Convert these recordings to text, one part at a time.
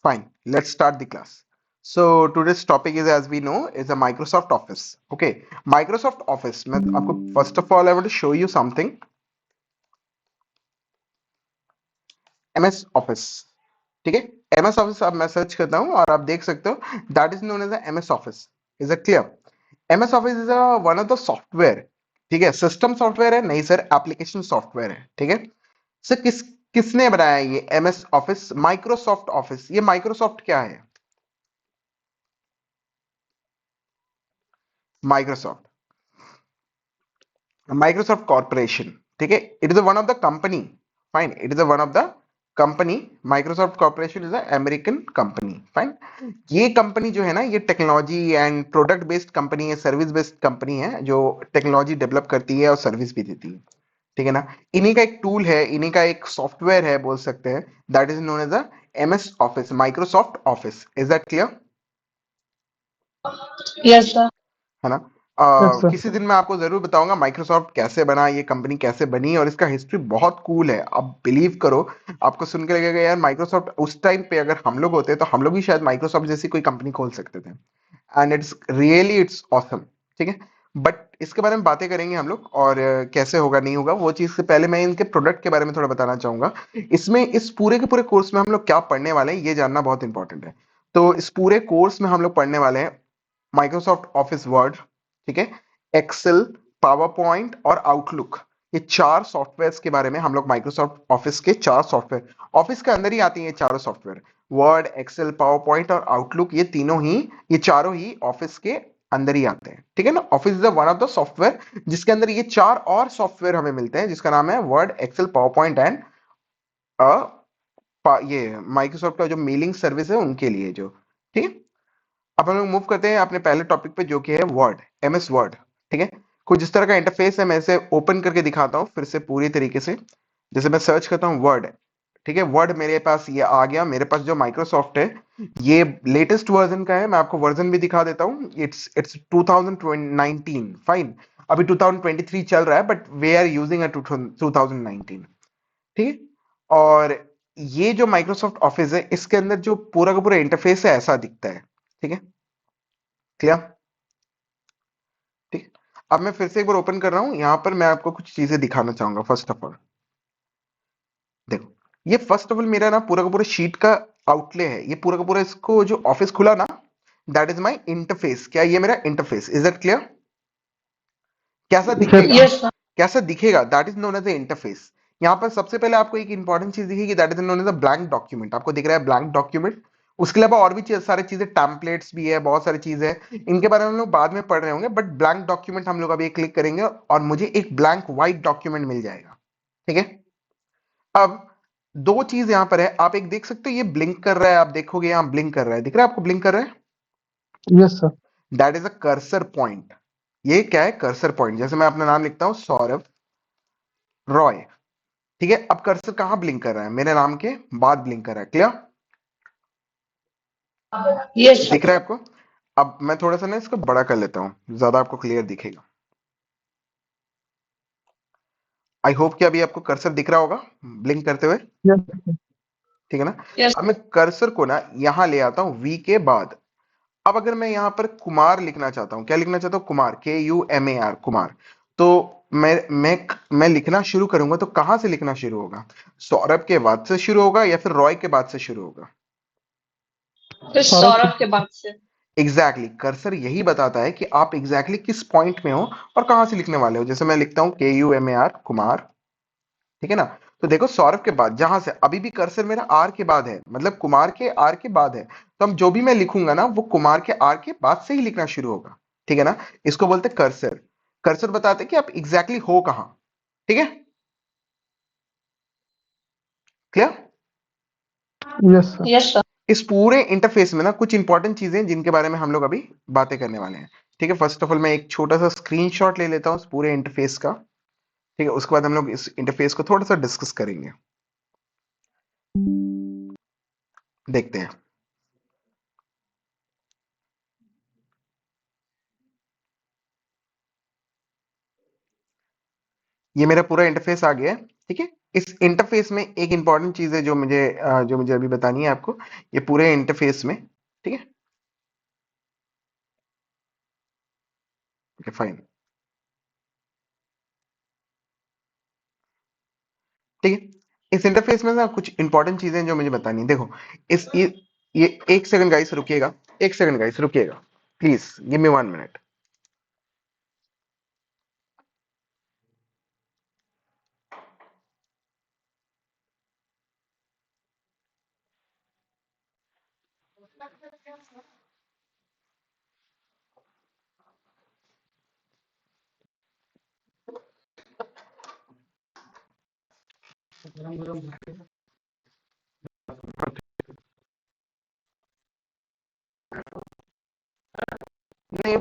Fine, let's start the class. So today's topic is, as we know, is a Microsoft Office. Okay, Microsoft Office. मैं आपको first of all I want to show you something. MS Office. ठीक है, MS Office अब मैं search करता हूँ और आप देख सकते हो that is known as a MS Office. Is that clear? MS Office is a one of the software. ठीक है, सिस्टम सॉफ्टवेयर है नहीं सर, एप्लीकेशन सॉफ्टवेयर है. ठीक है सर, किसने बनाया ये MS Office? Microsoft office. ये माइक्रोसॉफ्ट क्या है? Microsoft corporation. ठीक है, it is one of the company. Fine, it is one of the company. Microsoft corporation is American company. Fine, ये कंपनी जो है ना, ये technology and product based company है, सर्विस बेस्ड कंपनी है, जो टेक्नोलॉजी डेवलप करती है और सर्विस भी देती है. ठीक है ना, इन्हीं का एक टूल है, इन्हीं का एक सॉफ्टवेयर है, बोल सकते हैं, that is known as a MS office, Microsoft office. Is that clear? Yes, sir. है ना. Yes, sir. किसी दिन मैं आपको जरूर बताऊंगा माइक्रोसॉफ्ट कैसे बना, ये कंपनी कैसे बनी, और इसका हिस्ट्री बहुत कूल है. आप बिलीव करो, आपको सुन के लगेगा यार माइक्रोसॉफ्ट उस टाइम पे अगर हम लोग होते तो हम लोग भी शायद माइक्रोसॉफ्ट जैसी कोई कंपनी खोल सकते थे. And it's awesome. ठीक है, बट इसके बारे में बातें करेंगे हम लोग, और कैसे होगा नहीं होगा वो चीज से पहले मैं इनके प्रोडक्ट के बारे में थोड़ा बताना चाहूंगा. इसमें इस पूरे के पूरे कोर्स में हम लोग क्या पढ़ने वाले हैं ये जानना बहुत इंपॉर्टेंट है. तो इस पूरे कोर्स में हम लोग पढ़ने वाले हैं माइक्रोसॉफ्ट ऑफिस वर्ड. ठीक है, एक्सेल, पावर पॉइंट और आउटलुक. ये चार सॉफ्टवेयर के बारे में हम लोग, माइक्रोसॉफ्ट ऑफिस के चार सॉफ्टवेयर, ऑफिस के अंदर ही आती हैं ये चारों software. Word, Excel, PowerPoint और आउटलुक, ये चारों ही ऑफिस के अंदर ही आते हैं. ठीक है ना. Office is one of the software जिसके अंदर ये चार और सॉफ्टवेयर हमें मिलते हैं, जिसका नाम है Word, Excel, PowerPoint and ये माइक्रोसॉफ्ट का जो मेलिंग सर्विस है उनके लिए जो. ठीक है, अब हम लोग मूव करते हैं अपने पहले टॉपिक पे, जो कि है वर्ड, MS वर्ड. ठीक है, कुछ इस तरह का इंटरफेस है. मैं इसे ओपन करके दिखाता हूँ फिर से पूरी तरीके से. जैसे मैं सर्च करता हूँ वर्ड. ठीक है, वर्ड मेरे पास ये आ गया. मेरे पास जो माइक्रोसॉफ्ट है ये लेटेस्ट वर्जन का है. मैं आपको वर्जन भी दिखा देता हूँ. इट्स 2019. फाइन, अभी 2023 चल रहा है, but we are using a 2019. ठीक है, और ये जो माइक्रोसॉफ्ट ऑफिस है इसके अंदर जो पूरा का पूरा इंटरफेस है ऐसा दिखता है. ठीक है, क्लियर? ठीक है, अब मैं फिर से एक बार ओपन कर रहा हूं. यहां पर मैं आपको कुछ चीजें दिखाना चाहूंगा. फर्स्ट ऑफ ऑल देखो, ये फर्स्ट ऑफ ऑल मेरा ना पूरा का पूरा शीट का आउटले है. ये पूरा का पूरा, इसको जो ऑफिस खुला ना, दैट इज माय इंटरफेस. क्या ये मेरा इंटरफेस? Is that clear? कैसा दिखेगा? Yes, sir. कैसा दिखेगा? That is known as a interface. यहां पर सबसे पहले आपको एक इंपॉर्टेंट चीज दिखेगी, that is known as a blank document. आपको दिख रहा है ब्लैंक डॉक्यूमेंट. उसके अलावा और भी सारी चीजें, टैम्पलेट्स भी है, बहुत सारी चीजें हैं. इनके बारे में हम लोग बाद में पढ़ रहे होंगे, बट ब्लैंक डॉक्यूमेंट हम लोग अभी क्लिक करेंगे और मुझे एक ब्लैंक व्हाइट डॉक्यूमेंट मिल जाएगा. ठीक है, अब दो चीज यहां पर है. आप एक देख सकते हो, ये ब्लिंक कर रहा है. आप देखोगे यहां ब्लिंक कर रहा है. दिख रहा है आपको ब्लिंक कर रहा है? Yes, sir. That is a cursor point. ये क्या है? Cursor point. जैसे मैं अपना नाम लिखता हूं, सौरभ रॉय. ठीक है, अब कर्सर कहां ब्लिंक कर रहा है? मेरे नाम के बाद ब्लिंक कर रहा है. क्लियर? Yes, sir. दिख रहा है आपको? अब मैं थोड़ा सा ना इसको बड़ा कर लेता हूं, ज्यादा आपको क्लियर दिखेगा. आई होप कि अभी आपको कर्सर दिख रहा होगा ब्लिंक करते हुए. Yes, sir. ठीक है ना. Yes. अब मैं कर्सर को ना यहां ले आता हूं, वी के बाद. अब अगर मैं यहां पर कुमार लिखना चाहता हूं, क्या लिखना चाहता हूं? कुमार, KUMAR, कुमार. तो मैं लिखना शुरू करूंगा तो कहां से लिखना शुरू होगा? सौरभ के बाद से शुरू होगा या फिर रॉय के बाद से शुरू होगा? फिर सौरभ के बाद से. एग्जैक्टली कर्सर यही बताता है कि आप एग्जैक्टली किस पॉइंट में हो और कहां से लिखने वाले हो. जैसे मैं लिखता हूं KUMAR, कुमार. ठीक है ना. तो देखो, सौरभ के बाद जहां से, अभी भी कर्सर मेरा आर के बाद है, मतलब कुमार के आर के बाद है. तो हम जो भी मैं लिखूंगा ना, वो कुमार के आर के बाद से ही लिखना शुरू होगा. ठीक है ना. इसको बोलते हैं कर्सर. कर्सर बताते हैं कि आप एग्जैक्टली हो कहां. ठीक है, clear? Yes, sir. Yes, sir. इस पूरे इंटरफेस में ना कुछ इंपॉर्टेंट चीजें हैं जिनके बारे में हम लोग अभी बातें करने वाले हैं. ठीक है, फर्स्ट ऑफ ऑल मैं एक छोटा सा स्क्रीनशॉट ले लेता हूं इस पूरे इंटरफेस का. ठीक है, उसके बाद हम लोग इस इंटरफेस को थोड़ा सा डिस्कस करेंगे. देखते हैं. ये मेरा पूरा इंटरफेस आ गया है. ठीक है, इस इंटरफेस में एक इंपॉर्टेंट चीज है जो मुझे अभी बतानी है आपको, ये पूरे इंटरफेस में, ठीक है, ओके फाइन, ठीक है। इस इंटरफेस में ना कुछ इंपॉर्टेंट चीजें जो मुझे बतानी है, देखो, इस ये एक सेकंड गाइस रुकिएगा, एक सेकंड गाइस रुकिएगा, प्लीज गिव मी 1 मिनट। नहीं,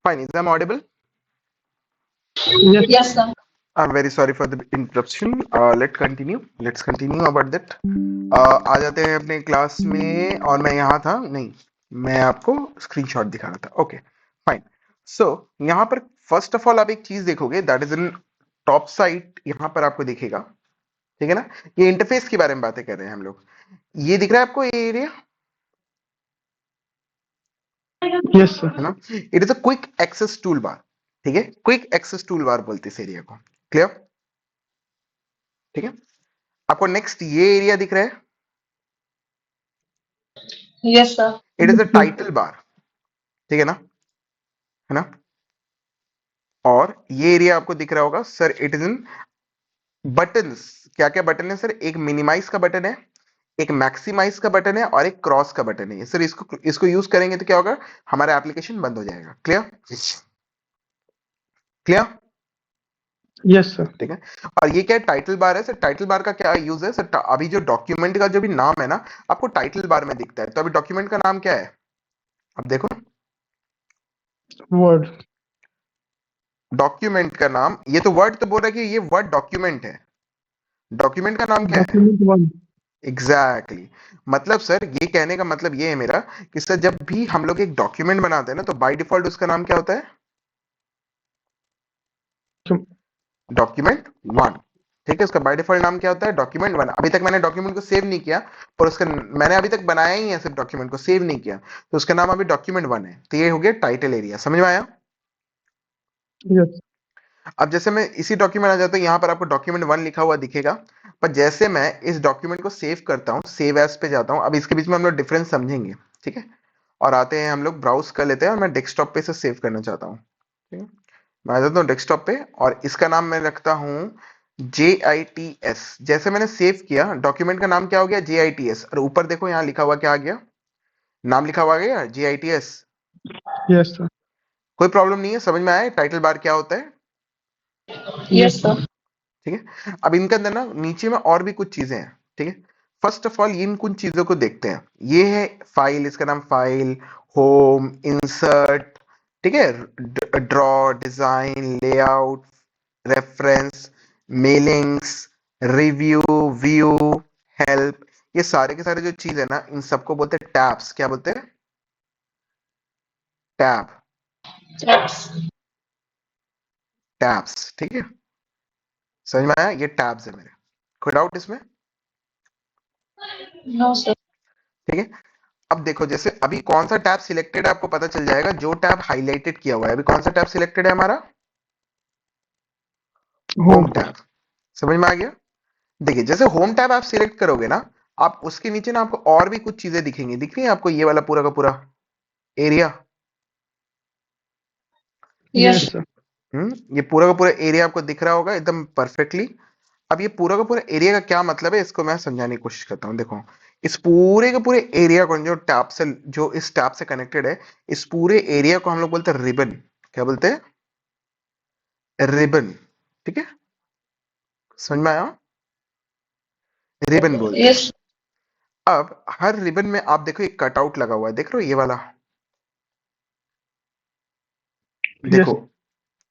fine, is am audible? Yes. Yes, sir. I'm very sorry for the interruption. Let's continue. Let's continue about that. आ जाते हैं अपने क्लास में, और मैं यहाँ था नहीं, मैं आपको स्क्रीनशॉट दिखा रहा था। Okay fine. सो यहाँ पर फर्स्ट ऑफ ऑल आप एक चीज देखोगे, that is in top side, यहाँ पर आपको दिखेगा, ठीक है ना। ये इंटरफेस के बारे में बातें कर रहे हैं हम लोग। ये दिख रहा है आपको, ये एरिया Yes, sir. है ना। It is a quick access tool bar, ठीक है, क्विक एक्सेस टूल बार बोलते हैं इस एरिया को। क्लियर? ठीक है। आपको नेक्स्ट ये एरिया दिख रहा है, Yes, sir. It is a title bar, ठीक है ना। और ये एरिया आपको दिख रहा होगा sir, it is in buttons. क्या क्या बटन है सर? एक मिनिमाइज का बटन है, एक मैक्सिमाइज का बटन है, और एक क्रॉस का बटन है सर। इसको इसको यूज करेंगे तो क्या होगा, हमारा एप्लीकेशन बंद हो जाएगा। क्लियर? क्लियर? Yes, sir. ठीक है। और ये क्या टाइटल बार है सर? टाइटल बार का क्या यूज है सर? अभी जो डॉक्यूमेंट का जो भी नाम है ना, आपको टाइटल बार में दिखता है, तो अभी डॉक्यूमेंट का नाम क्या है? अब देखो, Word. डॉक्यूमेंट का नाम, ये तो वर्ड तो बोल रहा है कि ये वर्ड डॉक्यूमेंट है। डॉक्यूमेंट का नाम क्या है? Document one. Exactly exactly. मतलब सर, ये कहने का मतलब ये है मेरा कि सर, जब भी हम लोग एक डॉक्यूमेंट बनाते हैं ना, तो बाय डिफॉल्ट उसका नाम क्या होता है? Document one. ठीक है, उसका बाय डिफॉल्ट नाम क्या होता है? Document one. अभी तक मैंने डॉक्यूमेंट को सेव नहीं किया, और उसका मैंने अभी तक बनाया ही है सिर्फ, डॉक्यूमेंट को सेव नहीं किया, तो उसका नाम अभी डॉक्यूमेंट वन है। तो ये हो गया टाइटल एरिया। समझ में आया? Yes. अब जैसे मैं इसी डॉक्यूमेंट आ जाता हूँ, यहाँ पर आपको डॉक्यूमेंट वन लिखा हुआ दिखेगा, पर जैसे मैं इस डॉक्यूमेंट को सेव करता हूँ, सेव एज पे जाता हूँ, अब इसके बीच में हम लोग डिफरेंस समझेंगे, ठीक है। और आते हैं हम लोग ब्राउज कर लेते हैं, और मैं डेस्कटॉप पे से सेव करना चाहता हूँ, ठीक है। मैं आ जाता हूँ डेस्कटॉप पे, और इसका नाम मैं रखता हूँ JITS। जैसे मैंने सेव किया, डॉक्यूमेंट का नाम क्या हो गया? JITS। और ऊपर देखो, यहाँ लिखा हुआ क्या आ गया? नाम लिखा हुआ आ गया JITS। Yes, sir. कोई प्रॉब्लम नहीं है, समझ में आया टाइटल बार क्या होता है? Yes, sir. ठीक है। अब इनके अंदर ना नीचे में और भी कुछ चीजें हैं, ठीक है। फर्स्ट ऑफ ऑल इन कुछ चीजों को देखते हैं। ये है फाइल, इसका नाम फाइल, होम, इंसर्ट, ठीक है, draw, design, layout, reference, mailings, review, view, help, ये सारे के सारे जो चीज है ना, इन सबको बोलते हैं टैब्स। क्या बोलते हैं? Tab, Yes. टैब्स, ठीक है। समझ में आया? ये टैब्स है मेरे, कोई डाउट इसमें? No, sir. ठीक है। अब देखो, जैसे अभी कौन सा टैब सिलेक्टेड है आपको पता चल जाएगा, जो टैब हाईलाइटेड किया हुआ है। अभी कौन सा टैब सिलेक्टेड है हमारा? Home Home. टैब। समझ में आ गया? देखिए, जैसे होम टैब आप सिलेक्ट करोगे ना, आप उसके नीचे ना आपको और भी कुछ चीजें दिखेंगी। दिख रही है आपको ये वाला पूरा का पूरा एरिया? Yes. Yes, sir. ये पूरा का पूरा एरिया आपको दिख रहा होगा एकदम परफेक्टली। अब ये पूरा का पूरा एरिया का क्या मतलब है, इसको मैं समझाने की कोशिश करता हूँ। देखो, इस पूरे के पूरे एरिया को, जो टैब से, जो इस टैब से कनेक्टेड है, इस पूरे एरिया को हम लोग बोलते हैं रिबन। क्या बोलते हैं? रिबन, ठीक है। समझ में आया? रिबन बोलते हैं। Yes. अब हर रिबन में आप देखो एक कटआउट लगा हुआ है, देख रहे हो ये वाला, Yes. देखो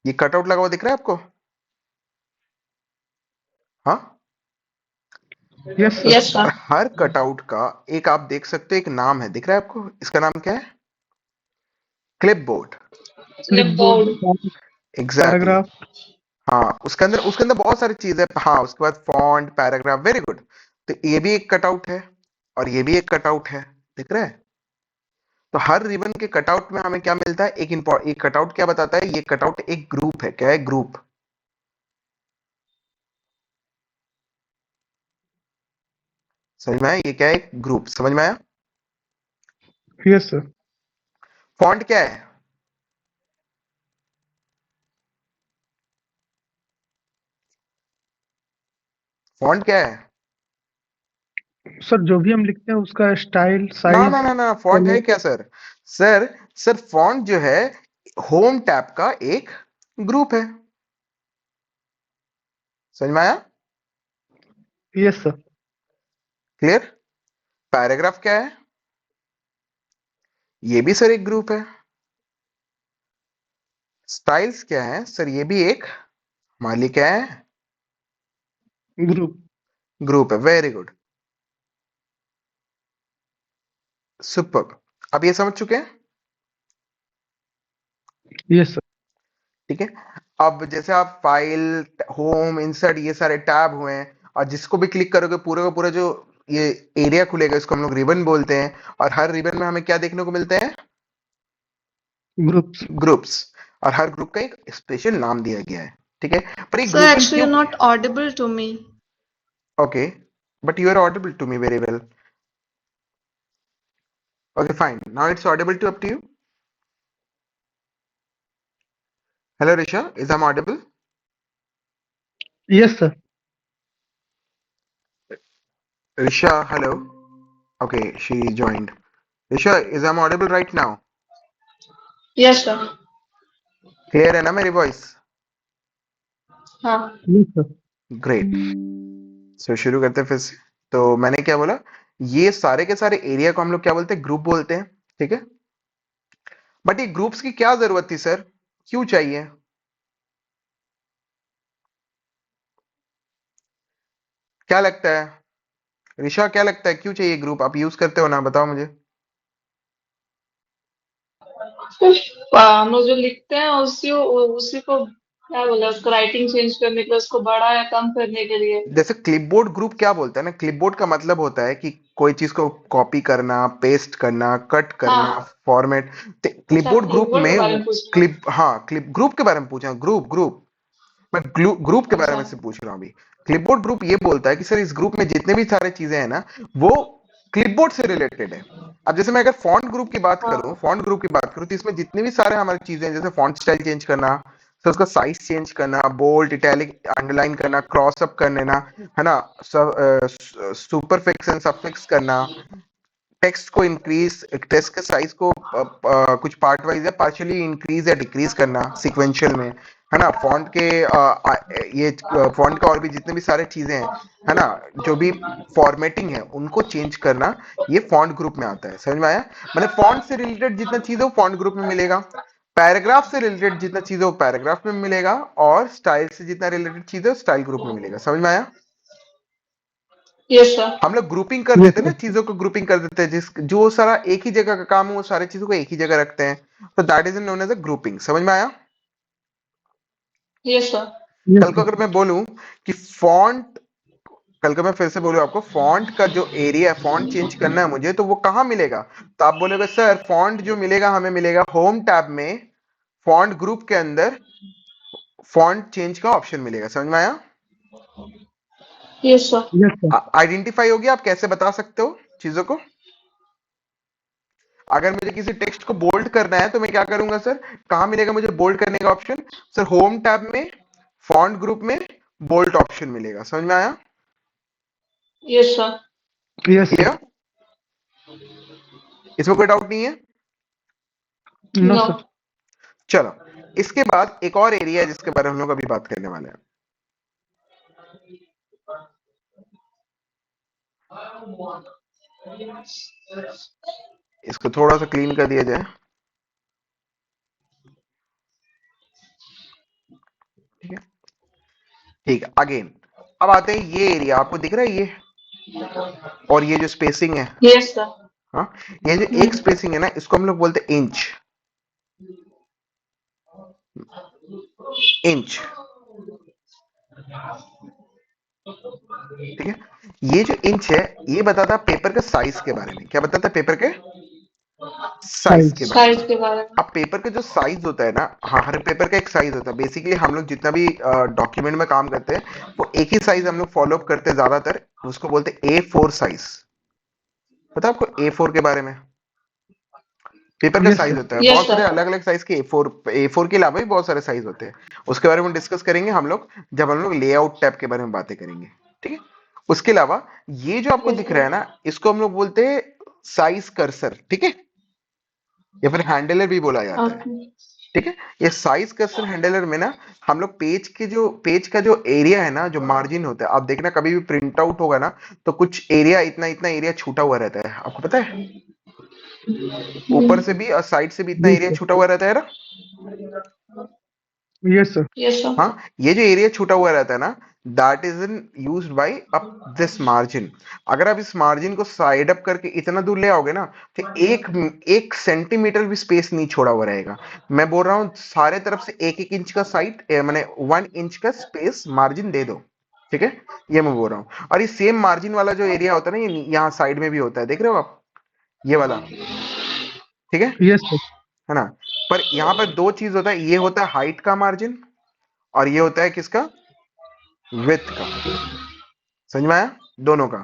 ये कटआउट लगा हुआ दिख रहा है आपको? हाँ, Yes, sir. Yes, sir. और हर कटआउट का एक आप देख सकते हो एक नाम है, दिख रहा है आपको? इसका नाम क्या है? Clipboard. Clipboard, Clipboard. Exactly paragraph. हाँ, उसके अंदर बहुत सारी चीजें, हाँ उसके बाद फॉन्ट, पैराग्राफ, वेरी गुड। तो ये भी एक कटआउट है और ये भी एक कटआउट है, दिख रहा है? तो हर रिबन के कटआउट में हमें क्या मिलता है? एक कटआउट क्या बताता है? ये कटआउट एक ग्रुप है। क्या है? ग्रुप। समझ में आया? ये क्या है? एक ग्रुप। समझ में आया? Yes, sir. फॉन्ट क्या है? फॉन्ट क्या है? सर जो भी हम लिखते हैं उसका स्टाइल, ना साइज, ना ना ना, फॉन्ट है कलर। क्या सर? सर सर फॉन्ट जो है होम टैब का एक ग्रुप है। समझ में आया? Yes sir. क्लियर? पैराग्राफ क्या है? ये भी सर एक ग्रुप है। स्टाइल्स क्या है सर? ये भी एक हमारे लिए क्या है? ग्रुप। ग्रुप है। Very good, super. अब ये समझ चुके हैं? Yes sir. ठीक है। अब जैसे आप फाइल, होम, इंसर्ट, ये सारे टैब हुए हैं, और जिसको भी क्लिक करोगे पूरा का पूरा जो ये एरिया खुलेगा, इसको हम लोग रिबन बोलते हैं। और हर रिबन में हमें क्या देखने को मिलते हैं? ग्रुप्स। ग्रुप्स। और हर ग्रुप का एक स्पेशल नाम दिया गया है। ठीक है। पर ये Sir, ग्रुपिंग actually, क्यों? you're not audible to me. Okay, but you are audible to me very well. Okay fine, now it's audible to up to you. Hello Risha, is I audible? Yes sir. Risha, hello. Okay, she joined. Risha, is I audible right now? Yes, sir. Clear है ना मेरी voice? हाँ. Yes sir. Great. सो शुरू करते हैं फिर से। तो मैंने क्या बोला? ये सारे के सारे एरिया को हम लोग क्या बोलते हैं? ग्रुप बोलते हैं। ठीक है। बट ये ग्रुप्स की क्या जरूरत थी सर? क्यों चाहिए? क्या लगता है ऋषा, क्या लगता है क्यों चाहिए ग्रुप? आप यूज करते हो ना, बताओ मुझे। सिर्फ हम लोग जो लिखते हैं उसी उसी को क्या बोला, उसको राइटिंग चेंज करने के लिए, उसको बड़ा या कम करने के लिए. जैसे क्लिपबोर्ड ग्रुप क्या बोलता है ना, क्लिपबोर्ड का मतलब होता है कि कोई चीज को कॉपी करना, पेस्ट करना, कट करना, हाँ. फॉर्मेट। अच्छा, क्लिपबोर्ड ग्रुप क्लिपबोर्ड के में बारे में पूछ रहे हो? क्लिप, हाँ क्लिप ग्रुप के बारे में पूछा। ग्रुप ग्रुप मैं ग्रुप के बारे अच्छा. में से पूछ रहा हूँ अभी। क्लिपबोर्ड ग्रुप ये बोलता है कि सर इस ग्रुप में जितने भी सारे चीजें हैं ना, वो क्लिपबोर्ड से रिलेटेड है। अब जैसे मैं अगर फॉन्ट ग्रुप की बात करूं, हाँ. फॉन्ट ग्रुप की बात करूं, तो इसमें जितने भी सारे हमारी चीजें हैं, जैसे फॉन्ट स्टाइल चेंज करना, तो उसका साइज चेंज करना, बोल्ड, इटैलिक, अंडरलाइन करना, क्रॉस अप कर लेना, है ना, सुपरफिक्स एंड सफिक्स करना, टेक्स्ट को इंक्रीज, टेक्स्ट के साइज को कुछ पार्ट वाइज या पार्शियली इंक्रीज या डिक्रीज करना सीक्वेंशियल में, है ना, फॉन्ट के ये फॉन्ट का और भी जितने भी सारे चीजें हैं, है ना, जो भी फॉर्मेटिंग है उनको चेंज करना, ये फॉन्ट ग्रुप में आता है। समझ में आया? मैंने फॉन्ट से रिलेटेड जितना चीज है वो फॉन्ट ग्रुप में मिलेगा, पैराग्राफ से रिलेटेड जितना चीज है वो पैराग्राफ में मिलेगा, और स्टाइल से जितना रिलेटेड चीज है वो स्टाइल ग्रुप में मिलेगा। समझ में आया? Yes sir. हम लोग ग्रुपिंग कर यस देते हैं ना, सर। चीजों को ग्रुपिंग कर देते हैं, जिस जो सारा एक ही जगह का काम है वो सारी चीजों को एक ही जगह रखते हैं, तो that is known as a grouping. समझ में आया? Yes sir. यस कल को सर। अगर मैं बोलूं कि फॉन्ट, कल को मैं फिर से बोलूं आपको फॉन्ट का जो एरिया है, फॉन्ट चेंज करना है मुझे, तो वो कहां मिलेगा? तो आप बोलोगे सर फॉन्ट जो मिलेगा हमें मिलेगा होम टैब में, फॉन्ट ग्रुप के अंदर फॉन्ट चेंज का ऑप्शन मिलेगा। समझ में आया? Yes sir. Yes sir. Identify हो गया? आप कैसे बता सकते हो चीजों को? अगर मुझे किसी टेक्स्ट को बोल्ड करना है तो मैं क्या करूंगा सर? कहां मिलेगा मुझे बोल्ड करने का ऑप्शन? सर होम टैब में, फॉन्ट ग्रुप में बोल्ड ऑप्शन मिलेगा। समझ में आया? Yes sir. Yes sir. Clear? इसमें कोई डाउट नहीं है? No no. सर। चलो, इसके बाद एक और एरिया है जिसके बारे में हम लोग अभी बात करने वाले हैं। इसको थोड़ा सा क्लीन कर दिया जाए। ठीक है, ठीक है। अगेन अब आते हैं ये एरिया, आपको दिख रहा है ये, और ये जो स्पेसिंग है, यस सर। हाँ, ये जो एक स्पेसिंग है ना, इसको हम लोग बोलते हैं इंच। इंच, ठीक है। ये जो इंच है, ये बताता है पेपर के साइज के बारे में। क्या बताता है? पेपर के साइज के साइज। बारे में। साइज के बारे में। अब पेपर का जो साइज होता है ना, हाँ, हर पेपर का एक साइज होता है। बेसिकली हम लोग जितना भी डॉक्यूमेंट में काम करते हैं, वो एक ही साइज हम लोग फॉलो अप करते हैं ज्यादातर, उसको बोलते हैं A4 साइज। पता है आपको A4 के बारे में? पेपर का यस साइज सर। होता है, यस बहुत सारे सर। अलग अलग साइज के A4 के अलावा भी बहुत सारे साइज होते हैं। उसके बारे में डिस्कस करेंगे हम लोग जब हम लोग लेआउट टैब के बारे में बातें करेंगे, ठीक है। उसके अलावा ये जो आपको यस दिख रहा सर। है ना, इसको हम लोग बोलते हैं साइज कर्सर, ठीक है, या फिर हैंडलर भी बोला जाता है, ओके। ठीक है। ये साइज कर्सर हैंडलर में ना, हम लोग पेज का जो एरिया है ना, जो मार्जिन होता है, आप देखना कभी भी प्रिंट आउट होगा ना, तो कुछ एरिया, इतना इतना एरिया छूटा हुआ रहता है, आपको पता है? ऊपर से भी और साइड से भी इतना यस एरिया सर। छूटा हुआ रहता है ना। Yes sir. Yes sir. हाँ, ये जो एरिया छूटा हुआ रहता है ना, that is in used by up this margin. अगर आप इस मार्जिन को साइड अप करके इतना दूर ले आओगे ना, तो एक एक सेंटीमीटर भी स्पेस नहीं छोड़ा हुआ रहेगा। मैं बोल रहा हूँ सारे तरफ से एक एक इंच का साइड, माने 1 इंच का स्पेस मार्जिन दे दो, ठीक है। ये मैं बोल रहा हूँ। और ये सेम मार्जिन वाला जो एरिया होता है ना, ये यहाँ साइड में भी होता है, देख रहे हो आप, ये वाला, ठीक है यस सर। है ना। पर यहाँ पर दो चीज होता है, ये होता है हाइट का मार्जिन, और ये होता है किसका? विड्थ का। समझ में आया? दोनों का,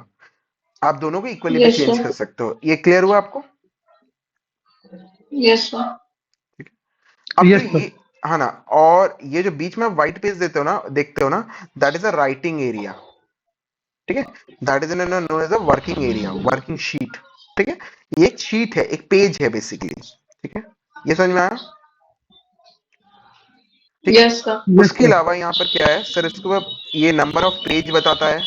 आप दोनों को इक्वली भी यस चेंज सर। कर सकते हो। ये क्लियर हुआ आपको? Yes sir. अब जो यस ये, सर। हाँ ना, और ये जो बीच में आप व्हाइट पेज देते हो ना, देखते हो ना, that is a writing area, ठीक है। That is known as a working area, working sheet, ठीक है। ये एक शीट है, एक पेज है बेसिकली, ठीक है। ये समझ में आया? ठीक है। Yes sir. यस उसके सर। अलावा यहाँ पर क्या है सर, इसके बाद ये नंबर ऑफ पेज बताता है,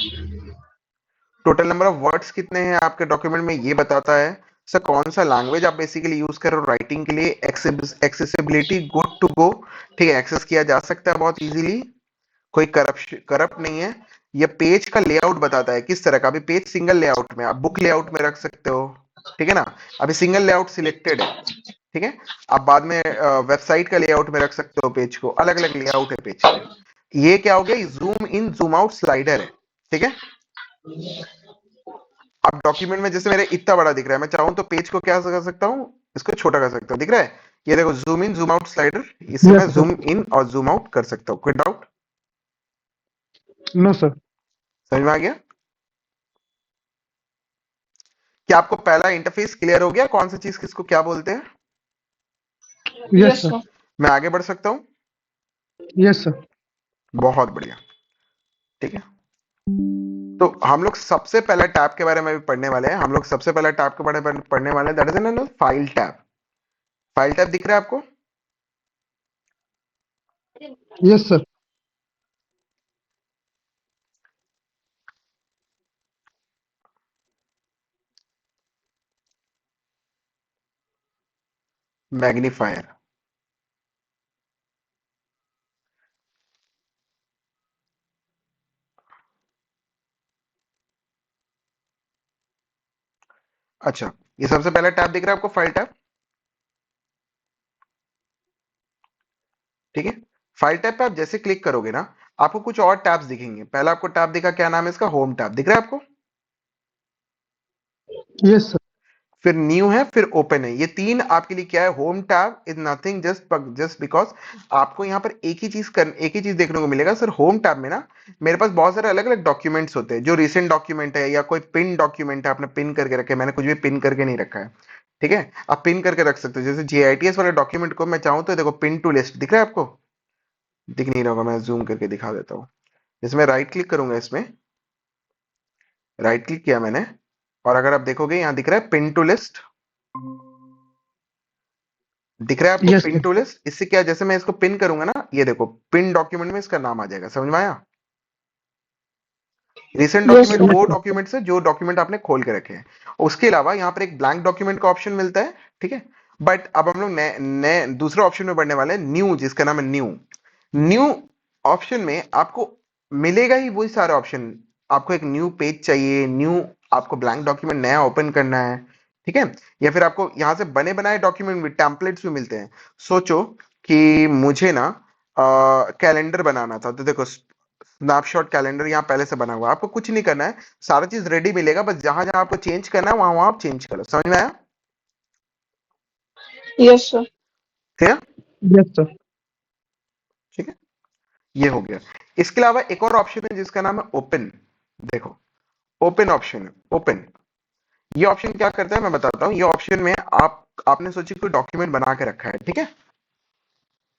टोटल नंबर ऑफ वर्ड्स कितने हैं आपके डॉक्यूमेंट में ये बताता है। सर कौन सा लैंग्वेज आप बेसिकली यूज कर रहे हो राइटिंग के लिए, एक्सेसिबिलिटी गुड टू गो, ठीक है, एक्सेस किया जा सकता है बहुत इजीली, कोई करप्ट नहीं है। ये पेज का लेआउट बताता है किस तरह का। अभी पेज सिंगल लेआउट में, आप बुक लेआउट में रख सकते हो, ठीक है ना। अभी सिंगल लेआउट सिलेक्टेड है, ठीक है। आप बाद में वेबसाइट का लेआउट में रख सकते हो पेज को, अलग अलग लेआउट है पेज के। ये क्या हो गया? Zoom in zoom out slider है, ठीक है। अब डॉक्यूमेंट में जैसे मेरे इतना बड़ा दिख रहा है, मैं चाहूं तो पेज को क्या कर सकता हूं, इसको छोटा कर सकता हूं, दिख रहा है? ये देखो, zoom in zoom out slider, इससे यस मैं सर। जूम इन और जूम आउट कर सकता हूं। कोई डाउट? No sir. समझ में आ गया? क्या आपको पहला इंटरफेस क्लियर हो गया, कौन सी चीज किसको क्या बोलते हैं? Yes yes sir. सर। मैं आगे बढ़ सकता हूं? Yes sir. बहुत बढ़िया, ठीक है। तो हम लोग सबसे पहले टैब के बारे में भी पढ़ने वाले हैं। हम लोग सबसे पहले टैब के बारे में पढ़ने वाले हैं, that is file tab. File tab दिख रहा है आपको? Yes sir. मैग्नीफायर, अच्छा, ये सबसे पहला टैब दिख रहा है आपको, फाइल टैब, ठीक है। फाइल टैब पे आप जैसे क्लिक करोगे ना, आपको कुछ और टैब्स दिखेंगे। पहला आपको टैब दिखा, क्या नाम है इसका? होम टैब, दिख रहा है आपको? Yes sir. फिर न्यू है, फिर ओपन है। ये तीन आपके लिए क्या है? Home tab is nothing just because आपको यहाँ पर एक ही चीज देखने को मिलेगा सर। होम टैब में ना मेरे पास बहुत सारे अलग अलग डॉक्यूमेंट्स होते हैं, जो रिसेंट डॉक्यूमेंट है या कोई पिन डॉक्यूमेंट है, आपने पिन करके रखे, मैंने कुछ भी पिन करके नहीं रखा है, ठीक है। आप पिन करके रख सकते हो, जैसे जीआईटीएस वाले डॉक्यूमेंट को मैं चाहूँ तो देखो, पिन टू लिस्ट दिख रहा है आपको? दिख नहीं रहा होगा, मैं जूम करके दिखा देता हूँ। इसमें राइट क्लिक करूंगा, इसमें राइट क्लिक किया मैंने, और अगर आप देखोगे यहाँ दिख रहा है पिन टू लिस्ट, दिख रहा है आपको yes pin sir. To list? इससे क्या, जैसे मैं इसको पिन करूंगा ना, ये देखो पिन डॉक्यूमेंट में इसका नाम आ जाएगा। समझ में आया? Recent yes document sir. वो डॉक्यूमेंट है जो डॉक्यूमेंट आपने खोल के रखे हैं। उसके अलावा यहाँ पर एक ब्लैंक डॉक्यूमेंट का ऑप्शन मिलता है, ठीक है। बट अब हम लोग नए नए दूसरे ऑप्शन में बढ़ने वाले हैं, न्यू, जिसका नाम है न्यू। न्यू ऑप्शन में आपको मिलेगा ही वही सारे ऑप्शन। आपको एक न्यू पेज चाहिए, न्यू, आपको ब्लैंक डॉक्यूमेंट नया ओपन करना है, ठीक है। या फिर आपको यहाँ से बने बनाए डॉक्यूमेंट में टेम्पलेट्स भी मिलते हैं। सोचो कि मुझे ना कैलेंडर बनाना था, तो देखो स्नैपशॉट कैलेंडर यहाँ पहले से बना हुआ है, आपको कुछ नहीं करना है, सारा चीज रेडी मिलेगा, बस जहां जहां आपको चेंज करना है वहां वहां आप चेंज करो। समझ में आया? Yes sir. Clear? Yes sir. ठीक है, ये हो गया। इसके अलावा एक और ऑप्शन है जिसका नाम है ओपन। देखो, ओपन ऑप्शन है, ओपन। ये ऑप्शन क्या करता है मैं बताता हूँ। ये ऑप्शन में आपने सोची कोई डॉक्यूमेंट बना के रखा है, ठीक है।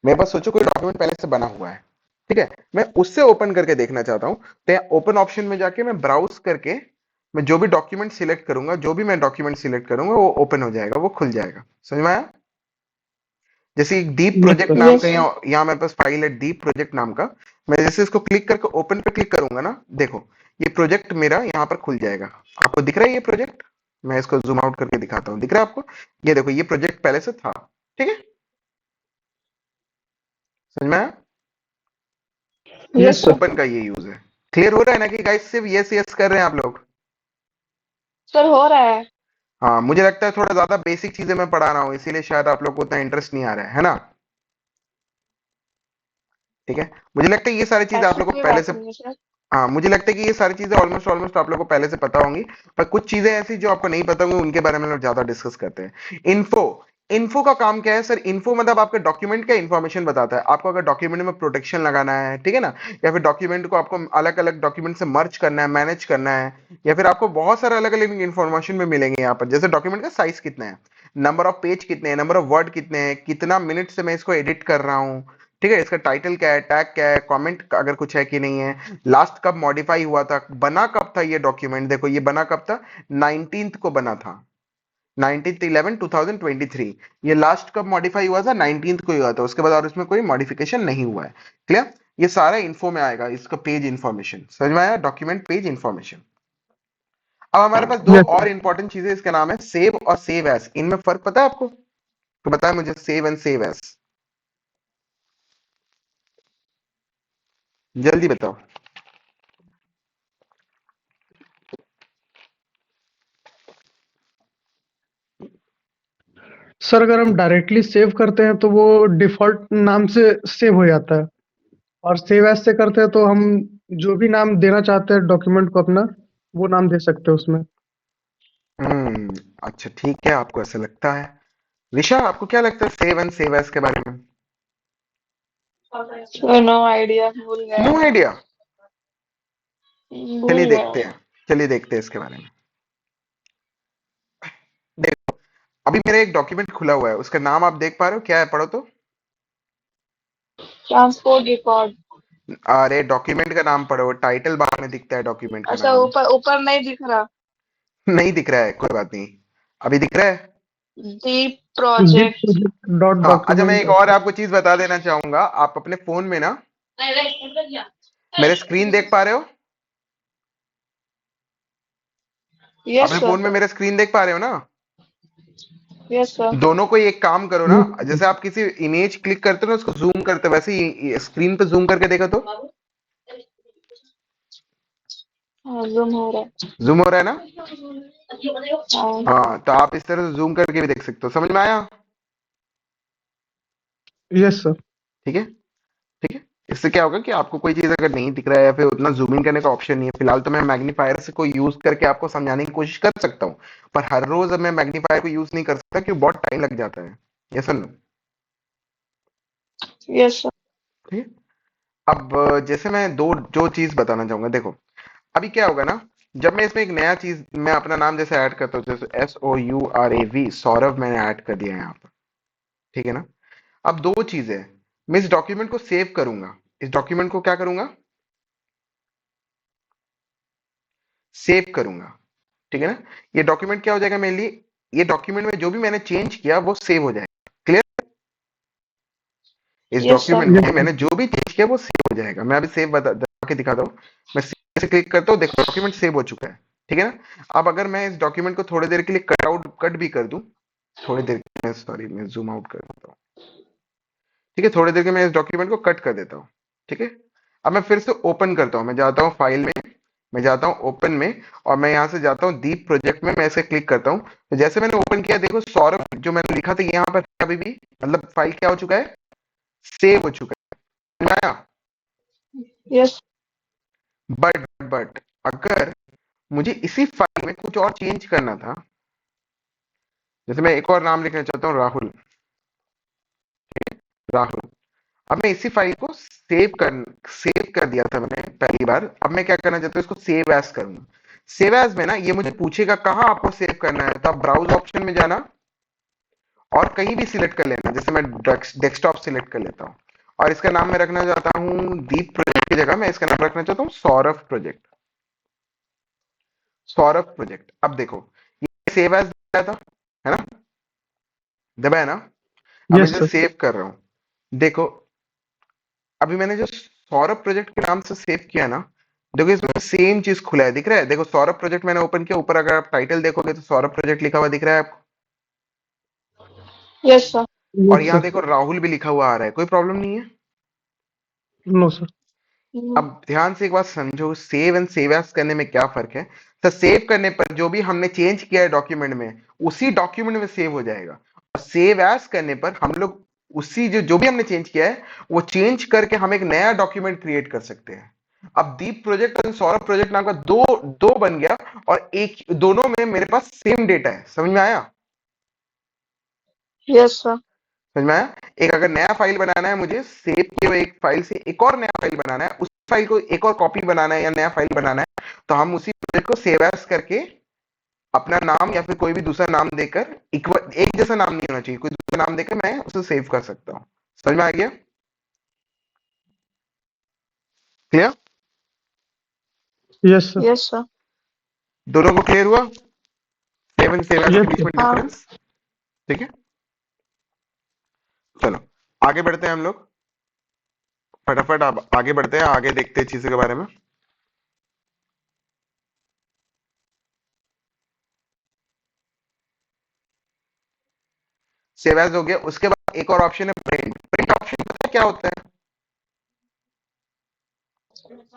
मेरे पास सोचो कोई डॉक्यूमेंट पहले से बना हुआ है, ठीक है, मैं उससे ओपन करके देखना चाहता हूँ। तो ओपन ऑप्शन में जाके मैं ब्राउज करके मैं जो भी डॉक्यूमेंट सिलेक्ट करूंगा, जो भी मैं डॉक्यूमेंट सिलेक्ट करूंगा वो ओपन हो जाएगा, वो खुल जाएगा। समझ में आया? जैसे एक डीप यस प्रोजेक्ट सर। नाम यस का सर। यहाँ मेरे पास फाइल है, डीप प्रोजेक्ट नाम का। मैं जैसे इसको क्लिक करके ओपन पे क्लिक करूंगा ना, देखो ये प्रोजेक्ट मेरा यहाँ पर खुल जाएगा। आपको दिख रहा है ये प्रोजेक्ट? मैं इसको जूम आउट करके दिखाता हूँ, दिख रहा है आपको? ये देखो, ये प्रोजेक्ट पहले से था, ठीक है। समझ में आया? Yes yes sir. Sir. Open का ये यूज है। क्लियर हो रहा है ना कि गाइस सिर्फ यस यस कर रहे हैं आप लोग? सर हो रहा है। हाँ, मुझे लगता है थोड़ा ज्यादा बेसिक चीजें मैं पढ़ा रहा हूँ, इसीलिए शायद आप लोग को उतना इंटरेस्ट नहीं आ रहा है ना? ठीक है, मुझे लगता है ये सारी चीजें आप ऐसी लोग को कोई पहले बात से, नहीं है सर। हाँ मुझे लगता है कि ये सारी चीजें ऑलमोस्ट ऑलमोस्ट आप लोग को पहले से पता होंगी। पर कुछ चीजें ऐसी जो आपको नहीं पता होंगी उनके बारे में लोग ज्यादा डिस्कस करते हैं। इन्फो, इन्फो का काम क्या है सर? इन्फो मतलब आपके डॉक्यूमेंट का इन्फॉर्मेशन बताता है। आपको अगर डॉक्यूमेंट में प्रोटेक्शन लगाना है, ठीक है ना, या फिर डॉक्यूमेंट को आपको अलग अलग डॉक्यूमेंट से मर्ज करना है, मैनेज करना है, या फिर आपको बहुत सारे अलग अलग इन्फॉर्मेशन में मिलेंगे यहाँ पर। जैसे डॉक्यूमेंट का साइज कितना है, नंबर ऑफ पेज कितने हैं, नंबर ऑफ वर्ड कितने हैं, कितना मिनट से मैं इसको एडिट कर रहा हूँ, ठीक है, इसका टाइटल क्या है, टैग क्या है, कमेंट अगर कुछ है कि नहीं है, लास्ट कब मॉडिफाई हुआ था, बना कब था ये डॉक्यूमेंट। देखो ये बना कब था, 19th को बना था, 19/11/2023। ये लास्ट कब मॉडिफाई हुआ था, 19th को ही हुआ था, उसके बाद और इसमें कोई मॉडिफिकेशन नहीं हुआ है। क्लियर? ये सारा इन्फो में आएगा, इसका पेज इन्फॉर्मेशन। समझ में आया? Document page information. अब हमारे पास दो यस और सर। इंपॉर्टेंट चीजें, इसका नाम है सेव और सेव एस। इनमें फर्क पता है आपको? तो बताया मुझे, सेव एंड सेव एस, जल्दी बताओ। सर अगर हम डायरेक्टली सेव करते हैं तो वो डिफॉल्ट नाम से सेव हो जाता है, और सेव एज से करते हैं तो हम जो भी नाम देना चाहते हैं डॉक्यूमेंट को अपना, वो नाम दे सकते हैं उसमें। हम्म, अच्छा ठीक है, आपको ऐसा लगता है। ऋषा, आपको क्या लगता है सेव एंड सेव एस के बारे में? सर नो आइडिया, भूल गए। No idea? चलिए भूल गए। देखते हैं, चलिए देखते हैं इसके बारे में। देखो, अभी मेरा एक डॉक्यूमेंट खुला हुआ है, उसका नाम आप देख पा रहे हो क्या है? पढ़ो तो। Transport record. अरे डॉक्यूमेंट का नाम पढ़ो, टाइटल बार में दिखता है डॉक्यूमेंट का अच्छा, नाम। ऊपर ऊपर नहीं दिख रहा। नहीं दिख रहा है, कोई बात नहीं। अभी दिख रहा है? Deep deep project. Project dot हाँ, अच्छा मैं डॉक्यूमेंट एक और ऐसे। आपको चीज बता देना चाहूंगा। आप अपने फोन में ना मेरे स्क्रीन देख पा रहे हो? यस अपने सर। फोन में मेरे स्क्रीन देख पा रहे हो ना? Yes sir. दोनों को एक काम करो ना, यस सर। जैसे आप किसी इमेज क्लिक करते हो ना, उसको जूम करते हो, वैसे ही स्क्रीन पे जूम करके देखो तो। हाँ, जूम हो रहा जूम हो रहा है ना? है। हाँ। हाँ, तो आप इस तरह से जूम करके भी देख सकते हो। समझ में आया? Yes sir. ठीक है, ठीक है। इससे क्या होगा कि आपको कोई चीज अगर नहीं दिख रहा है या फिर उतना जूम इन करने का ऑप्शन नहीं है, फिलहाल तो मैं मैग्नीफायर से कोई यूज करके आपको समझाने की कोशिश कर सकता हूँ, पर हर रोज अब मैं मैग्नीफायर को यूज नहीं कर सकता क्योंकि बहुत टाइम लग जाता है। ये सुन लो, यस सर। ठीक है। अब जैसे मैं दो जो चीज बताना चाहूंगा, देखो अभी क्या होगा ना, जब मैं इसमें एक नया चीज, मैं अपना नाम जैसे ऐड करता हूँ, जैसे SOURAV, सौरभ मैंने ऐड कर दिया है यहाँ पर, ठीक है ना। अब दो चीजें, मैं इस डॉक्यूमेंट को सेव करूंगा, इस डॉक्यूमेंट को क्या करूंगा, सेव करूंगा, ठीक है ना। ये डॉक्यूमेंट क्या हो जाएगा मेरे लिए, ये डॉक्यूमेंट में जो भी मैंने चेंज किया वो सेव हो जाएगा। क्लियर? इस यस सर। डॉक्यूमेंट यस में सर। मैंने जो भी चेंज किया वो सेव हो जाएगा। मैं अभी सेव बता के दिखाता हूँ। मैं ऐसे क्लिक करता हूँ, देखो डॉक्यूमेंट सेव हो चुका है, ठीक है ना। अब अगर मैं इस डॉक्यूमेंट को थोड़ी देर के लिए कट भी कर दूं, थोड़ी देर के लिए, सॉरी मैं जूम आउट कर देता हूँ, ठीक है, थोड़ी देर के मैं इस डॉक्यूमेंट को कट कर देता हूँ, ठीक है। अब मैं फिर से ओपन करता हूँ, मैं जाता हूँ फाइल में, मैं जाता हूँ ओपन में, और मैं यहाँ से जाता हूँ दीप प्रोजेक्ट में, मैं इसे क्लिक करता हूँ। तो जैसे मैंने ओपन किया, देखो सौरभ जो मैंने लिखा था यहाँ पर अभी भी, मतलब फाइल क्या हो चुका है, सेव हो चुका है, समझ आया। यस। बट अगर मुझे इसी फाइल में कुछ और चेंज करना था, जैसे मैं एक और नाम लिखना चाहता हूँ, राहुल, राहुल। अब मैं इसी फाइल को सेव कर दिया था मैंने पहली बार, अब मैं क्या करना चाहता हूँ, इसको सेव एज करूंगा। सेव एज में ना ये मुझे पूछेगा कहाँ आपको सेव करना है, तो आप ब्राउज ऑप्शन में जाना और कहीं भी सिलेक्ट कर लेना, जैसे मैं डेस्कटॉप सिलेक्ट कर लेता हूँ, और इसका नाम मैं रखना चाहता हूँ दीप प्रोजेक्ट की जगह मैं इसका नाम रखना चाहता हूँ सौरभ प्रोजेक्ट, सौरभ प्रोजेक्ट। अब देखो ये सेव एज दबाया था, है ना, दबाया ना। अब मैं यस इसे सर। सेव कर रहा हूँ, देखो अभी मैंने जो सौरभ प्रोजेक्ट के नाम से सेव किया ना, देखो इसमें सेम चीज खुला है, दिख रहा है, देखो सौरभ प्रोजेक्ट मैंने ओपन किया, ऊपर अगर आप टाइटल देखोगे तो सौरभ प्रोजेक्ट लिखा हुआ दिख रहा है आपको, यस सर। और यस यहाँ सर। देखो राहुल भी लिखा हुआ आ रहा है, कोई प्रॉब्लम नहीं है। No sir. अब ध्यान से एक बात समझो, सेव एंड सेव एज करने में क्या फर्क है। तो सेव करने पर जो भी हमने चेंज किया है डॉक्यूमेंट में, उसी डॉक्यूमेंट में सेव हो जाएगा, और सेव एज करने पर हम लोग उसी जो जो भी हमने चेंज किया है वो चेंज करके हम एक नया डॉक्यूमेंट क्रिएट कर सकते हैं। अब दीप प्रोजेक्ट और सौरभ प्रोजेक्ट नाम का दो दो बन गया, और एक दोनों में मेरे पास सेम डेटा है, समझ में आया, यस सर। समझ में आया। एक अगर नया फाइल बनाना है मुझे, सेव किए हुए एक फाइल से एक और नया फाइल बनाना है, उस फाइल को एक और कॉपी बनाना है या नया फाइल बनाना है, तो हम उसी प्रोजेक्ट को सेव एज करके अपना नाम या फिर कोई भी दूसरा नाम देकर, एक जैसा नाम नहीं होना चाहिए, कोई दूसरा नाम देकर मैं उसे सेव कर सकता हूँ। समझ में आ गया, clear, yes sir. Yes sir. दोनों को क्लियर हुआ, सेव एंड सेव एज के यस बीच सर। में हाँ। डिफरेंस, ठीक है। चलो आगे बढ़ते हैं हम लोग, फटाफट अब आगे बढ़ते हैं, आगे देखते हैं चीजों के बारे में। सेव एज हो गया, उसके बाद एक और ऑप्शन है प्रिंट। प्रिंट ऑप्शन पता है क्या होता है,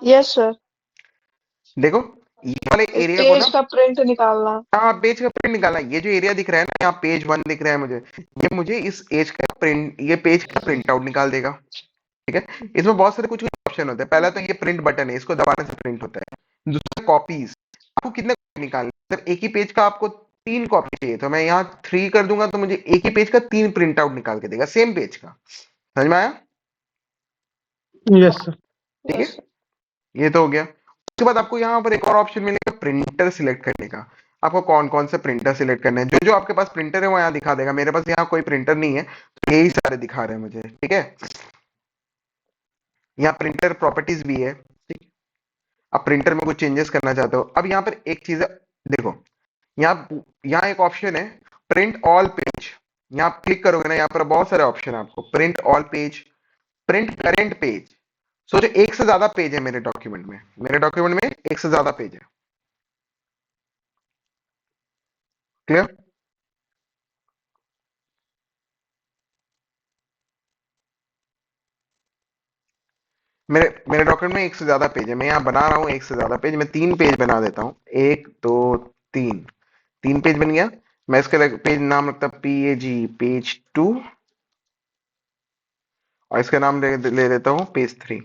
यस सर। देखो ये वाले इस एरिया को पेज ना, का प्रिंट निकालना। हाँ पेज का प्रिंट निकालना है। ये जो एरिया दिख रहा है ना, यहाँ पेज 1 दिख रहा है मुझे, ये मुझे इस एज का प्रिंट, ये पेज का प्रिंट आउट निकाल देगा, ठीक है। इसमें बहुत सारे कुछ कुछ ऑप्शन होते हैं, पहला तो ये प्रिंट बटन है, इसको दबाने से प्रिंट होता है। दूसरा कॉपीज, आपको कितने copy निकालने, मतलब एक ही पेज का आपको 3 कॉपी चाहिए, तो मैं यहाँ 3 कर दूंगा तो मुझे एक ही पेज का 3 प्रिंट आउट निकाल के देगा, सेम पेज का। समझ में आया, यस सर। ठीक है। यस। ये तो हो गया। उसके बाद आपको यहाँ पर एक और ऑप्शन मिलेगा प्रिंटर सिलेक्ट करने का। आपको कौन कौन से प्रिंटर सिलेक्ट करने हैं, जो जो आपके पास प्रिंटर है वो यहाँ दिखा देगा, मेरे पास यहाँ कोई प्रिंटर नहीं है तो यही सारे दिखा रहे हैं मुझे, ठीक है। यहाँ प्रिंटर प्रॉपर्टीज भी है, ठीक। अब प्रिंटर में कुछ चेंजेस करना चाहते हो, अब यहाँ पर एक चीज है, देखो यहाँ यहाँ एक ऑप्शन है प्रिंट ऑल पेज। यहाँ आप क्लिक करोगे ना, यहाँ पर बहुत सारे ऑप्शन है आपको, print all page, print current page. सोचो एक से ज्यादा पेज है मेरे डॉक्यूमेंट में, मेरे डॉक्यूमेंट में एक से ज्यादा पेज है, क्लियर। मेरे मेरे डॉक्यूमेंट में एक से ज्यादा पेज है, मैं यहाँ बना रहा हूँ एक से ज्यादा पेज, मैं 3 पेज बना देता हूँ, 1 2 3, 3 पेज बन गया। मैं इसका पेज नाम रखता पेज 2, और इसका नाम ले लेता हूँ पेज 3,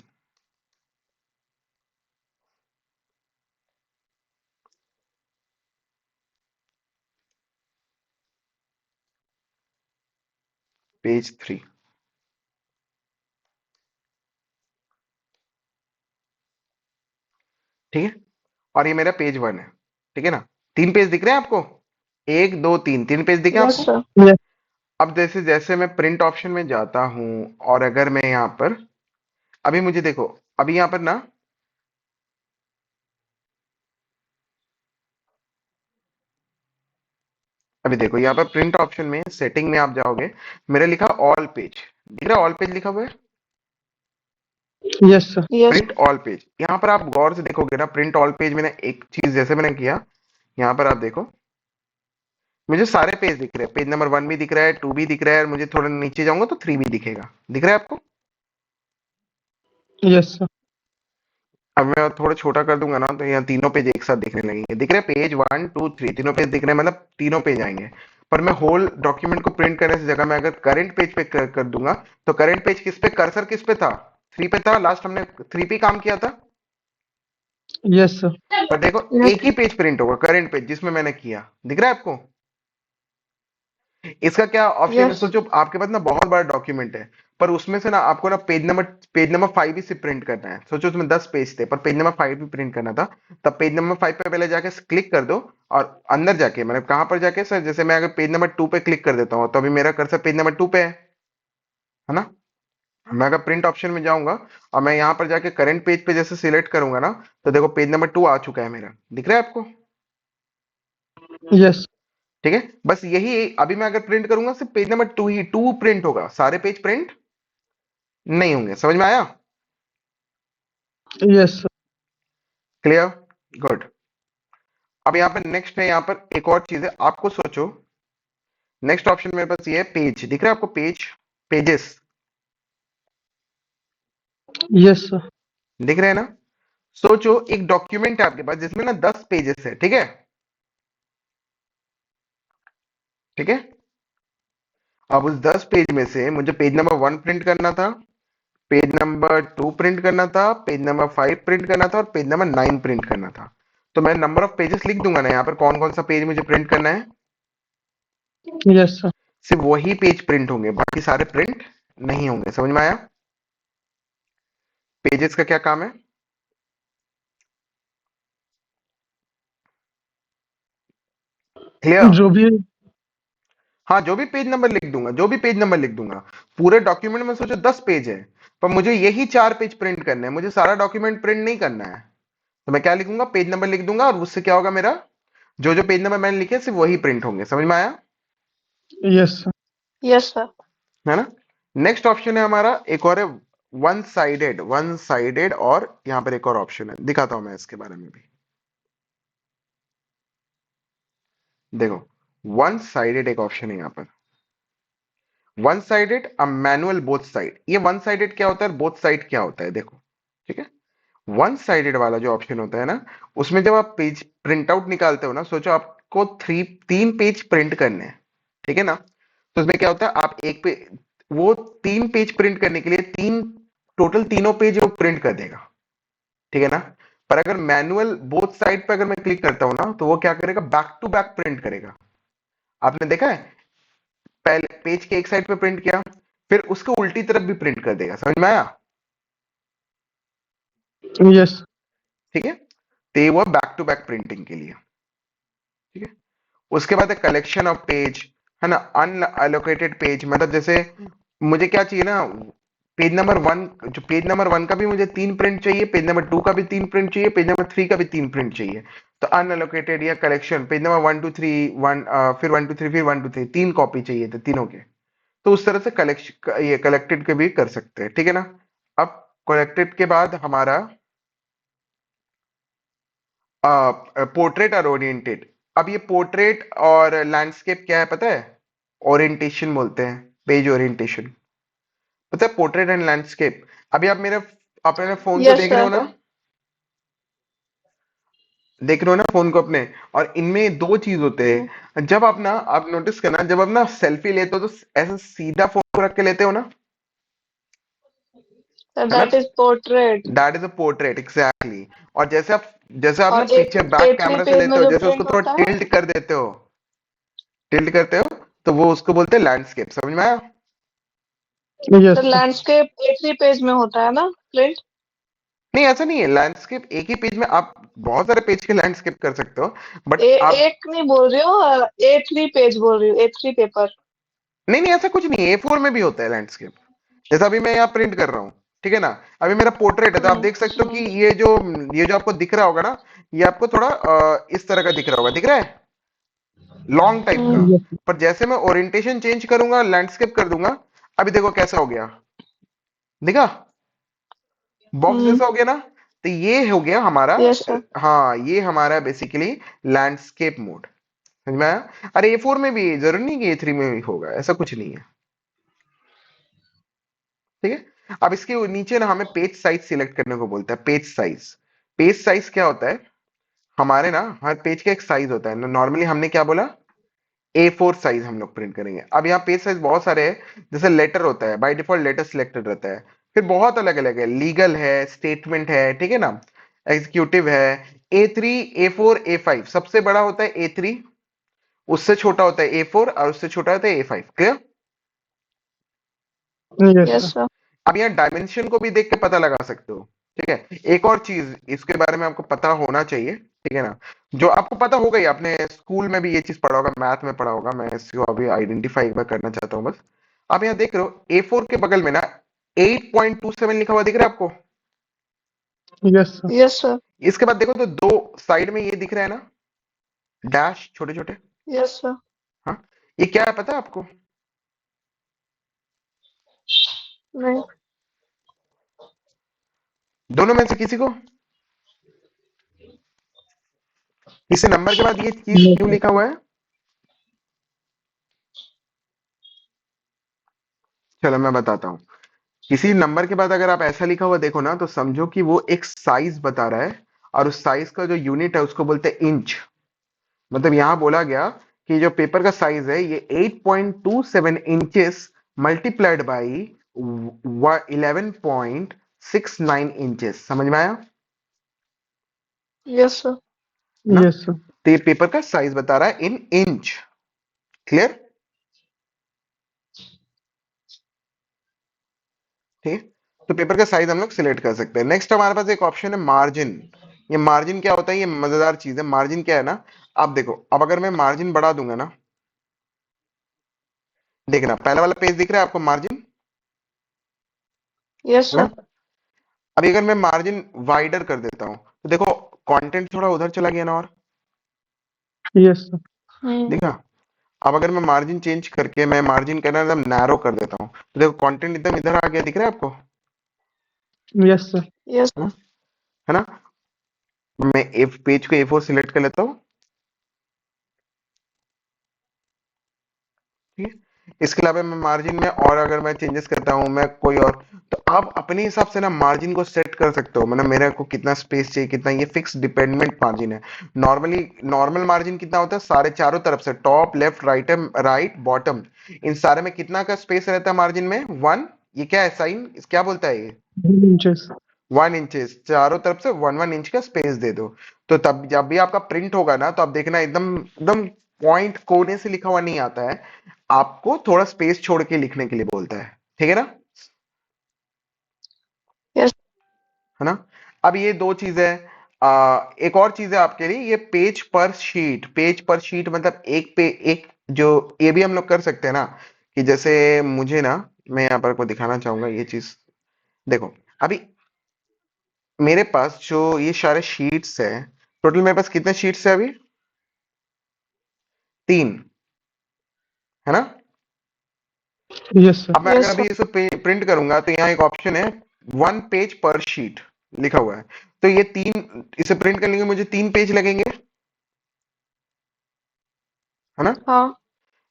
पेज 3, ठीक है। और ये मेरा पेज 1 है, ठीक है ना। 3 पेज दिख रहे हैं आपको, 1 2 3, 3 पेज दिखे यस आपको। सर। यस। अब जैसे जैसे मैं प्रिंट ऑप्शन में जाता हूँ, और अगर मैं यहाँ पर, अभी मुझे देखो, अभी यहाँ पर ना, अभी देखो यहाँ पर प्रिंट ऑप्शन में सेटिंग में आप जाओगे, मेरा लिखा ऑल पेज, दिख रहा है ऑल पेज लिखा हुआ है, yes sir. Yes print all page. यहाँ पर आप गौर से देखोगे ना, प्रिंट ऑल पेज में ना एक चीज जैसे मैंने किया, यहाँ पर आप देखो, मुझे सारे पेज दिख रहे हैं। पेज नंबर 1 भी दिख रहा है, 2 भी दिख रहा है, और मुझे थोड़ा नीचे जाऊंगा तो 3 भी दिखेगा। दिख रहा है आपको? Yes sir. अब मैं थोड़ा छोटा कर दूंगा ना, तो यहाँ तीनों पेज एक साथ दिखने लगेंगे। दिख रहे हैं? पेज 1 2 3 तीनों पेज दिख रहे हैं, मतलब तीनों पेज आएंगे। पर मैं होल डॉक्यूमेंट को प्रिंट करने से जगह मैं अगर करंट पेज पे कर दूंगा, तो करंट पेज किस पे, कर्सर किस पे था? 3 पे था। लास्ट हमने 3 पे काम किया था। Yes sir. पर देखो, यस एक ही पेज प्रिंट होगा, करंट पेज जिसमें मैंने किया। दिख रहा है आपको? इसका क्या ऑप्शन है? यस सोचो आपके पास ना बहुत बड़ा डॉक्यूमेंट है, पर उसमें से ना आपको ना पेज नंबर 5 ही से प्रिंट करना है। सोचो उसमें 10 पेज थे, पर पेज नंबर 5 भी प्रिंट करना था। तब पेज नंबर 5 पे पहले जाके क्लिक कर दो, और अंदर जाके, मतलब कहां पर जाके सर, जैसे मैं अगर पेज नंबर 2 पे क्लिक कर देता हूँ, तो अभी मेरा कर्सर पेज नंबर 2 पे है ना? मैं अगर प्रिंट ऑप्शन में जाऊंगा, और मैं यहाँ पर जाके करंट पेज पे जैसे सिलेक्ट करूंगा ना, तो देखो पेज नंबर 2 आ चुका है मेरा। दिख रहा है आपको? यस। ठीक है। बस यही, अभी मैं अगर प्रिंट करूंगा सिर्फ पेज नंबर 2 ही 2 प्रिंट होगा, सारे पेज प्रिंट नहीं होंगे। समझ में आया? Yes sir. क्लियर? गुड। अब यहाँ पर नेक्स्ट है, यहाँ पर एक और चीज है, आपको सोचो। नेक्स्ट ऑप्शन मेरे पास ये है, पेज। दिख रहा है आपको? Page, pages yes sir. दिख रहे हैं ना? सोचो एक डॉक्यूमेंट है आपके पास जिसमें ना 10 पेजेस है, ठीक है? ठीक है। अब उस 10 पेज में से मुझे पेज नंबर 1 प्रिंट करना था, पेज नंबर 2 प्रिंट करना था, पेज नंबर 5 प्रिंट करना था, और पेज नंबर 9 प्रिंट करना था। तो मैं नंबर ऑफ पेजेस लिख दूंगा ना यहाँ पर, कौन कौन सा पेज मुझे प्रिंट करना है। Yes sir. सिर्फ वही पेज प्रिंट होंगे, बाकी सारे प्रिंट नहीं होंगे। समझ में आया? पेजेस का क्या काम है? क्लियर? जो भी। हाँ, जो भी पेज नंबर लिख दूंगा, जो भी पेज नंबर लिख दूंगा। पूरे डॉक्यूमेंट में सोचो 10 पेज है, पर मुझे यही 4 पेज प्रिंट करने हैं, मुझे सारा डॉक्यूमेंट प्रिंट नहीं करना है। तो मैं क्या लिखूंगा? पेज नंबर लिख दूंगा, और उससे क्या होगा, मेरा जो जो पेज नंबर मैंने लिखे सिर्फ वही प्रिंट होंगे। समझ में आया? Yes sir. यस सर है ना? नेक्स्ट ऑप्शन है हमारा, एक और है, वन साइडेड। वन साइडेड, और यहां पर एक और ऑप्शन है, दिखाता हूं मैं इसके बारे में भी। देखो, वन साइडेड एक ऑप्शन है यहाँ पर। One sided a manual both side. ये वन साइडेड क्या होता है, बोथ साइड क्या होता है, देखो। ठीक है। वन साइडेड वाला जो ऑप्शन होता है ना, उसमें जब आप पेज प्रिंट आउट निकालते हो ना, सोचो आपको 3 पेज प्रिंट करने हैं, ठीक है ना? तो उसमें क्या होता है, आप एक पे, वो 3 पेज प्रिंट करने के लिए टोटल तीनों पेज वो प्रिंट कर देगा, ठीक है ना? पर अगर मैनुअल बोथ साइड पे अगर मैं क्लिक करता हूं ना, तो वो क्या करेगा, बैक टू बैक प्रिंट करेगा। आपने देखा है? पहले पेज के एक साइड पे प्रिंट किया, फिर उसको उल्टी तरफ भी प्रिंट कर देगा। समझ में आया? यस। ठीक है। तो ये हुआ बैक टू बैक प्रिंटिंग के लिए। ठीक है। उसके बाद है कलेक्शन ऑफ पेज, है ना? अनअलोकेटेड पेज, मतलब जैसे मुझे क्या चाहिए ना, पेज नंबर 1, जो पेज नंबर 1 का भी मुझे 3 प्रिंट चाहिए, पेज नंबर 2 का भी 3 प्रिंट चाहिए, पेज नंबर 3 का भी 3 प्रिंट चाहिए। तो अनअलोकेटेड या कलेक्शन, पेज नंबर 1 2 3 1, फिर 1 2 3, फिर 1 2 3, 3 कॉपी चाहिए थे तीनों के। तो उस तरह से कलेक्शन, ये कलेक्टेड के भी कर सकते हैं, ठीक है ना? अब कलेक्टेड के बाद हमारा पोर्ट्रेट और ओरिएंटेड। अब ये पोर्ट्रेट और लैंडस्केप क्या है पता है? ओरिएंटेशन बोलते हैं, पेज ओरिएंटेशन। पता है, पोर्ट्रेट एंड लैंडस्केप। अभी आप मेरे अपने फोन को यस देख रहे हो सर ना, देख रहे हो ना फोन को अपने, और इनमें दो चीज होते हैं। जब आप ना, आप नोटिस करना, जब आप ना सेल्फी लेते हो, तो ऐसे सीधा फोन को रख के लेते हो ना, सर है ना? That is portrait that is a portrait, exactly. और जैसे आप ना और ए पीछे बैक थ्री कैमरा से पेज में लेते हो, जो जैसे उसको प्रिंट थोड़ा होता है टिल्ट करते हो, तो वो उसको बोलते हैं लैंडस्केप। समझ में आया? Yes sir sir. Landscape A3 page में होता है ना प्रिंट नहीं, ऐसा नहीं है। लैंडस्केप एक ही पेज में आप बहुत सारे पेज के लैंडस्केप कर सकते हो, बट ए आप, एक नहीं बोल रही हूँ A3 पेज बोल रही हूँ A3 पेपर नहीं नहीं, ऐसा कुछ नहीं है, A4 में भी होता है लैंडस्केप। जैसा अभी मैं यहाँ प्रिंट कर रहा हूँ, ठीक है ना? अभी मेरा पोर्ट्रेट है, तो आप देख सकते हो कि हम्म ये जो आपको दिख रहा होगा ना, ये आपको थोड़ा इस तरह का दिख रहा होगा। दिख रहा है? लॉन्ग टाइप का। हम्म यस। पर जैसे मैं ओरिएंटेशन चेंज करूंगा, लैंडस्केप कर दूंगा, अभी देखो कैसा हो गया। दिखा? बॉक्स जैसा हो गया ना, तो ये हो गया हमारा, यस सर। हाँ ये हमारा बेसिकली लैंडस्केप मोड। समझ में आया? अरे A4 में भी जरूरी नहीं कि A3 में भी होगा, ऐसा कुछ नहीं है। ठीक है, अब इसके नीचे ना हमें पेज साइज सिलेक्ट करने को बोलता है। पेज साइज, पेज साइज क्या होता है? हमारे ना हर पेज का एक साइज होता है। नॉर्मली हमने क्या बोला, A4 साइज हम लोग प्रिंट करेंगे। अब यहाँ पेज साइज बहुत सारे हैं, जैसे लेटर होता है, बाय डिफॉल्ट लेटर सिलेक्टेड रहता है। फिर बहुत अलग अलग है, लीगल है, स्टेटमेंट है, ठीक है ना, एग्जीक्यूटिव है। A3, A4, A5, सबसे बड़ा होता है A3, उससे छोटा होता है A4 और उससे छोटा होता है A5। Clear? Yes yes sir. Sir. अब यहाँ डायमेंशन को भी देख के पता लगा सकते हो। ठीक है, एक और चीज इसके बारे में आपको पता होना चाहिए, ठीक है ना, जो आपको पता होगा ही, आपने स्कूल में भी ये चीज पढ़ा होगा, मैथ में पढ़ा होगा, मैं इसको अभी आइडेंटिफाई एक बार करना चाहता हूँ बस। आप यहाँ देख रहे हो A4 के बगल में ना 8.27 लिखा हुआ दिख रहा है आपको? Yes sir. Yes sir. इसके बाद देखो तो दो साइड में ये दिख रहा है ना, डैश छोटे छोटे। Yes sir. हाँ, ये क्या है पता है आपको? नहीं। दोनों में से किसी को, इसे नंबर के बाद ये चीज यस क्यों सर। लिखा हुआ है? चलो मैं बताता हूँ। किसी नंबर के बाद अगर आप ऐसा लिखा हुआ देखो ना, तो समझो कि वो एक साइज बता रहा है, और उस साइज का जो यूनिट है उसको बोलते हैं इंच। मतलब यहां बोला गया कि जो पेपर का साइज है ये 8.27 इंचेस मल्टीप्लाइड बाई 11.69 इंचेस। समझ में आया? Yes sir. है ना? Yes sir. तो ये पेपर का साइज बता रहा है इन इंच। क्लियर? ठीक है, तो पेपर का साइज हम लोग सिलेक्ट कर सकते हैं। नेक्स्ट हमारे पास एक ऑप्शन है मार्जिन। ये मार्जिन क्या होता है? ये मजेदार चीज है। मार्जिन क्या है ना, आप देखो, अब अगर मैं मार्जिन बढ़ा दूंगा ना, देखना पहला वाला पेज दिख रहा है आपको, मार्जिन, यस है ना? सर। अभी अगर मैं मार्जिन वाइडर कर देता हूं, तो देखो कंटेंट थोड़ा उधर चला गया ना, और यस सर। देखा? अब अगर मैं मार्जिन चेंज करके मैं मार्जिन करना एकदम नैरो कर देता हूं, तो देखो कंटेंट एकदम इधर आ गया, दिख रहा है आपको? Yes sir. यस। है ना? है ना? मैं एफ पेज को A4 सिलेक्ट कर लेता हूँ। ठीक है, इसके अलावा मैं मार्जिन में और अगर मैं चेंजेस करता हूं, मैं कोई और, तो आप अपने हिसाब से ना मार्जिन को सेट कर सकते हो। मतलब मेरे को कितना स्पेस चाहिए, कितना, ये फिक्स डिपेंडेंट मार्जिन है। नॉर्मली नॉर्मल मार्जिन कितना होता है? सारे चारों तरफ से, top left right right bottom, इन सारे में कितना का स्पेस रहता है मार्जिन में? 1। ये क्या है साइन, क्या बोलता है ये? 1 इंचेस। 1 इंचेस, चारों तरफ से 1 1 इंच का स्पेस दे दो। तो तब जब भी आपका प्रिंट होगा ना, तो आप देखना एकदम एकदम पॉइंट कोने से लिखा हुआ नहीं आता है, आपको थोड़ा स्पेस छोड़ के लिखने के लिए बोलता है। ठीक है ना? यस। है ना? अब ये दो चीजें, एक और चीज है आपके लिए, ये पेज पर शीट। पेज पर शीट मतलब एक पे एक, जो ये भी हम लोग कर सकते हैं ना, कि जैसे मुझे ना, मैं यहाँ पर को दिखाना चाहूंगा ये चीज। देखो, अभी मेरे पास जो ये सारे शीट्स है, टोटल मेरे पास कितने शीट्स है अभी? 3, है ना? Yes sir. अब मैं अगर यस अभी सर। इसे प्रिंट करूंगा, तो यहाँ एक ऑप्शन है 1 पेज पर शीट लिखा हुआ है। तो ये 3, इसे प्रिंट करने के मुझे 3 पेज लगेंगे, है ना? हाँ।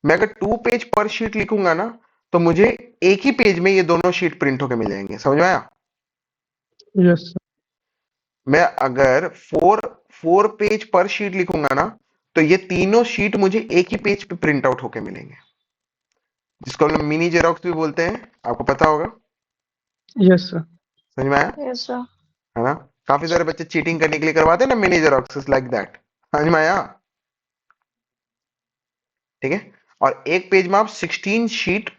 मैं अगर 2 पेज पर शीट लिखूंगा ना, तो मुझे एक ही पेज में ये दोनों शीट प्रिंट होके मिल जाएंगे। समझ में आया? Yes sir. मैं अगर 4 पेज पर शीट लिखूंगा ना, तो ये तीनों शीट मुझे एक ही पेज पे प्रिंट आउट होके मिलेंगे, जिसको हम लोग मिनी जेरोक्स भी बोलते हैं, आपको पता होगा। Yes sir. समझ में आया? Yes sir. है ना? काफी सारे बच्चे चीटिंग करने के लिए करवाते हैं ना मिनी जेरोक्स लाइक दैट। समझ में आया? ठीक है, और एक पेज में आप 16 शीट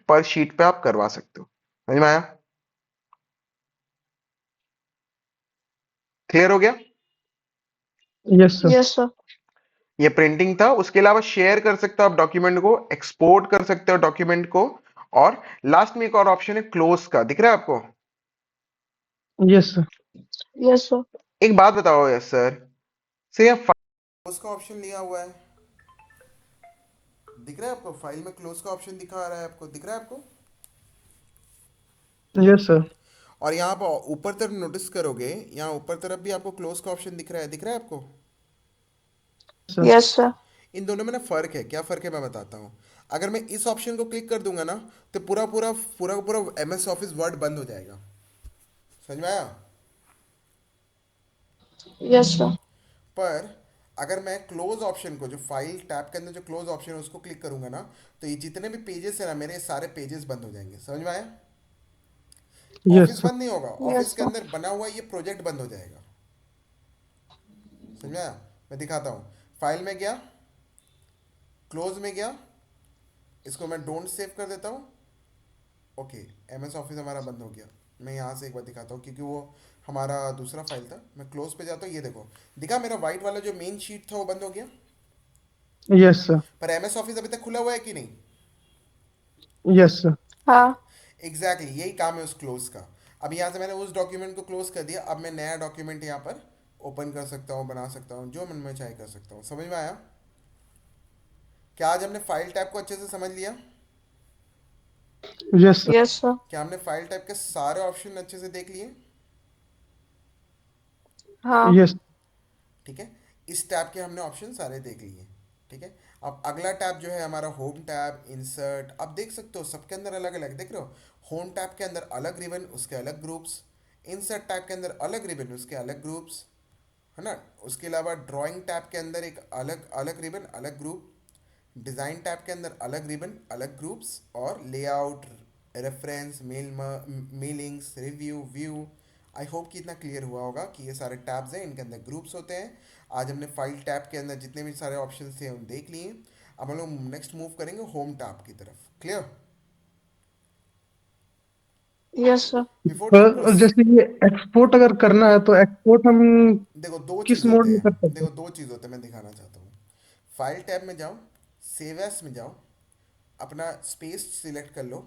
पर शीट पे आप करवा सकते हो। समझ में आया? क्लियर हो गया? Yes sir. Yes sir. ये प्रिंटिंग था। उसके अलावा शेयर कर सकते हो आप डॉक्यूमेंट को, एक्सपोर्ट कर सकते हो डॉक्यूमेंट को, और लास्ट में एक और ऑप्शन है क्लोज का, दिख रहा है आपको? Yes sir. Yes sir. एक बात बताओ यस सर, से यहाँ क्लोज का ऑप्शन लिया हुआ है, दिख रहा है आपको? फाइल में क्लोज का ऑप्शन दिखा रहा है आपको, दिख रहा है आपको? Yes sir. और यहाँ पर ऊपर तरफ नोटिस करोगे, यहाँ ऊपर तरफ भी आपको क्लोज का ऑप्शन दिख रहा है आपको? सर। Yes sir. इन दोनों में ना फर्क है, क्या फर्क है मैं बताता हूँ। अगर मैं इस ऑप्शन को क्लिक कर दूंगा ना, तो पूरा पूरा पूरा पूरा MS ऑफिस वर्ड बंद हो जाएगा। समझ में आया? Yes sir. पर अगर मैं क्लोज ऑप्शन को, जो फाइल टैब के अंदर जो क्लोज ऑप्शन है उसको क्लिक करूंगा ना, तो ये जितने भी पेजेस है ना मेरे, सारे पेजेस बंद हो जाएंगे। समझ में आया? Yes office sir. बंद नहीं होगा, ऑफिस यस के सर। अंदर बना हुआ ये प्रोजेक्ट बंद हो जाएगा। समझ में आया? मैं दिखाता हूँ। फाइल में गया, क्लोज में गया, इसको मैं डोंट सेव कर देता हूँ। ओके, MS ऑफिस हमारा बंद हो गया। मैं यहाँ से एक बार दिखाता हूँ, क्योंकि वो हमारा दूसरा फाइल था। मैं क्लोज पे जाता हूँ, ये देखो दिखा मेरा वाइट वाला जो मेन शीट था वो बंद हो गया। Yes sir. पर MS ऑफिस अभी तक खुला हुआ है कि नहीं? Yes sir. हाँ। एग्जैक्टली यही काम है उस क्लोज का। अब यहाँ से मैंने उस डॉक्यूमेंट को क्लोज कर दिया, अब मैं नया डॉक्यूमेंट यहाँ पर ओपन कर सकता हूँ, बना सकता हूँ, जो मन में चाहे कर सकता हूँ। समझ में आया? क्या आज हमने फाइल टैब को अच्छे से समझ लिया? Yes sir. Yes sir. क्या हमने फाइल टैब के सारे ऑप्शन अच्छे से देख लिए? हाँ। यस। ठीक है, इस टैब के हमने ऑप्शन सारे देख लिए। ठीक है, अब अगला टैब जो है हमारा होम टैब, इंसर्ट। आप देख सकते हो सबके अंदर अलग अलग, देख रहे हो? होम टैब के अंदर अलग रिबन, उसके अलग ग्रुप्स। इंसर्ट टैब के अंदर अलग रिबन, उसके अलग ग्रुप्स, है ना? उसके अलावा ड्राइंग टैब के अंदर एक अलग अलग रिबन, अलग ग्रुप। डिज़ाइन टैब के अंदर अलग रिबन, अलग ग्रुप्स। और layout, reference, mailings, review, view. I hope कि इतना क्लियर हुआ होगा कि ये सारे टैब्स हैं, इनके अंदर ग्रुप्स होते हैं। आज हमने फाइल टैब के अंदर जितने भी सारे ऑप्शन थे हम देख लिए। अब हम लोग नेक्स्ट मूव करेंगे होम टैब की तरफ। Clear? Yes sir. Before we पर प्रोस जैसे ये एक्सपोर्ट अगर करना है तो एक्सपोर्ट हम देखो दो किस चीज़ मोड होते में हैं, कर सकते देखो हैं? दो चीज़ होते हैं, मैं दिखाना चाहता हूँ। फाइल टैब में जाओ, सेव एस में जाओ, अपना स्पेस सिलेक्ट कर लो।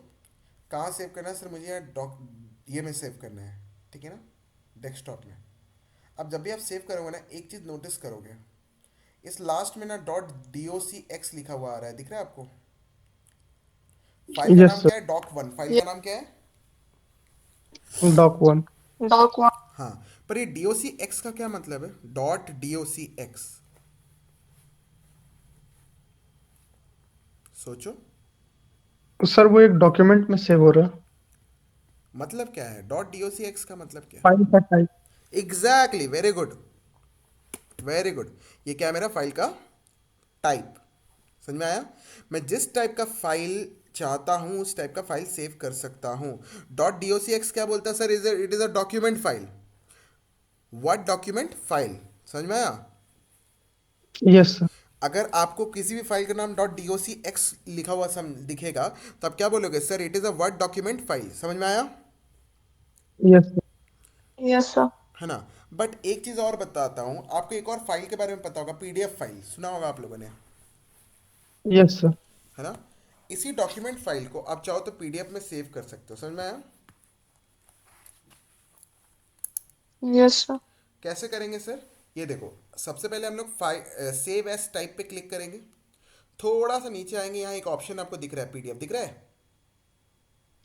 कहाँ सेव करना है सर? मुझे यहाँ डॉक ये में सेव करना है, ठीक है ना, डेस्कटॉप में। अब जब भी आप सेव करोगे ना, एक चीज़ नोटिस करोगे, इस लास्ट में ना .docx लिखा हुआ आ रहा है, दिख रहा है आपको? फाइल का यस नाम सर। क्या है? doc1। फाइल का नाम क्या है? Doc one. Doc one. हाँ, पर ये .docx का क्या मतलब है? .docx, सोचो। सर वो एक डॉक्यूमेंट में सेव हो रहा है। मतलब क्या है .docx का मतलब क्या फाइल का टाइप। है? Exactly, very good, very good. ये क्या है? मेरा फाइल का टाइप। समझ में आया? मैं जिस टाइप का फाइल चाहता हूं उस टाइप का फाइल सेव कर सकता हूं। .docx क्या बोलता है sir? It is a document file. What document file? समझ में आया? Yes sir. अगर आपको किसी भी फाइल का नाम .docx लिखा हुआ दिखेगा, तो आप क्या बोलोगे? Sir it is a word document file. समझ में आया? Yes sir. Yes sir. है ना? बट एक चीज और बताता हूं आपको, एक और फाइल के बारे में पता होगा, PDF फाइल सुना होगा आप लोगों ने, यस सर। है ना? इसी डॉक्यूमेंट फाइल को आप चाहो तो PDF में सेव कर सकते हो। समझ में आया? Yes sir. कैसे करेंगे सर? ये देखो, सबसे पहले हम लोग फाइल सेव एस टाइप पे क्लिक करेंगे। थोड़ा सा नीचे आएंगे, यहाँ एक ऑप्शन आपको दिख रहा है, PDF दिख रहा है,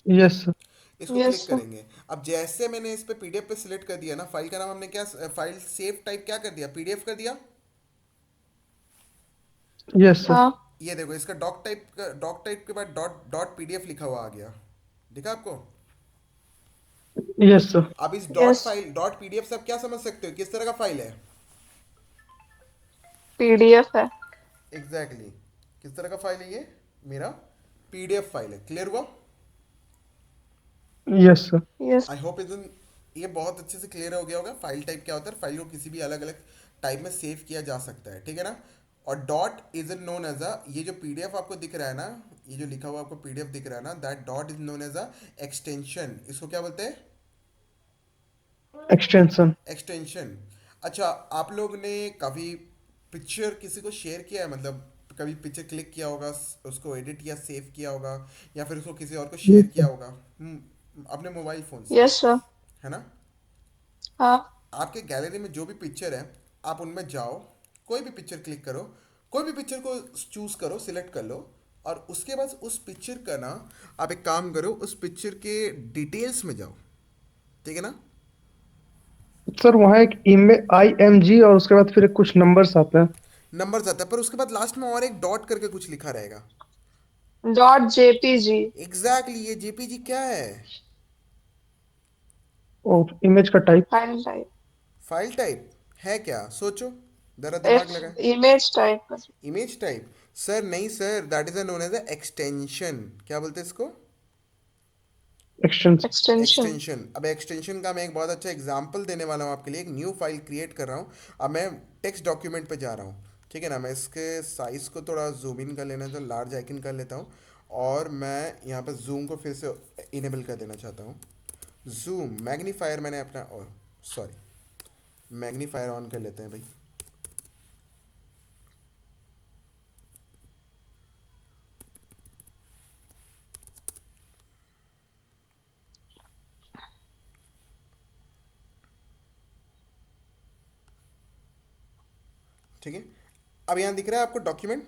यस सर। इसको यस क्लिक सर। करेंगे। अब जैसे मैंने इस पे PDF पे सिलेक्ट कर दिया ना, फाइल का नाम हमने क्या, फाइल सेव टाइप क्या कर दिया? PDF कर दिया। Yes sir. हाँ। ये देखो, इसका डॉक टाइप के बाद डॉट डॉट PDF लिखा हुआ आ गया, दिखा आपको? Yes sir. अब इस dot yes. File dot PDF से आप क्या समझ सकते हो, किस तरह का फाइल है? PDF है। एग्जैक्टली किस तरह का फाइल है ये? मेरा PDF फाइल है। क्लियर हुआ? Yes sir. Yes. I hope इधर ये बहुत अच्छे से क्लियर हो गया होगा। फाइल टाइप क्या होता है? फाइल को किसी भी अलग अलग टाइप में सेव किया जा सकता है, ठीक है ना? और dot is known as a, ये जो PDF आपको दिख रहा है ना, ये जो लिखा हुआ आपको PDF दिख रहा है ना, that dot is known as a extension. इसको क्या बोलते हैं? एक्सटेंशन। एक्सटेंशन। अच्छा, आप लोग ने कभी पिक्चर किसी को शेयर किया है? मतलब कभी पिक्चर क्लिक किया होगा, उसको एडिट या सेव किया होगा, या फिर उसको किसी और को शेयर यस किया सर। होगा, अपने मोबाइल फ़ोन से, यस सर। है ना? हाँ। आपके गैलरी में जो भी पिक्चर है, आप उनमें जाओ, कोई भी पिक्चर क्लिक करो, कोई भी पिक्चर को चूज़ करो, सिलेक्ट कर लो, और उसके बाद उस पिक्चर का ना, आप एक काम करो, उस पिक्चर के डिटेल्स में जाओ। ठीक है ना। सर वहाँ एक इमेज IMG और उसके बाद फिर कुछ नंबर्स आते हैं। नंबर्स आता है पर उसके बाद लास्ट में और एक डॉट करके कुछ लिखा रहेगा। .jpg। एग्जैक्टली ये जेपीजी क्या है? और इमेज का type. File type. File type है क्या? सोचो, जरा दिमाग एफ लगाए। Image type. Image type? Sir नहीं sir, that is known as extension. क्या बोलते हैं इसको? एक्सटेंस। एक्सटेंशन। एक्सटेंशन। अब एक्सटेंशन का मैं एक बहुत अच्छा एग्जांपल देने वाला हूँ आपके लिए। एक न्यू फाइल क्रिएट कर रहा हूँ। अब मैं टेक्स्ट डॉक्यूमेंट पे जा रहा हूँ, ठीक है ना। मैं इसके साइज को थोड़ा जूम इन कर लेना, तो लार्ज आइकन कर लेता हूँ। और मैं यहाँ पे जूम को फिर से इनेबल कर देना चाहता हूँ। जूम मैग्नीफायर मैंने अपना, और सॉरी, मैग्नीफायर ऑन कर लेते हैं भाई। ठीक है, अब यहाँ दिख रहा है आपको document.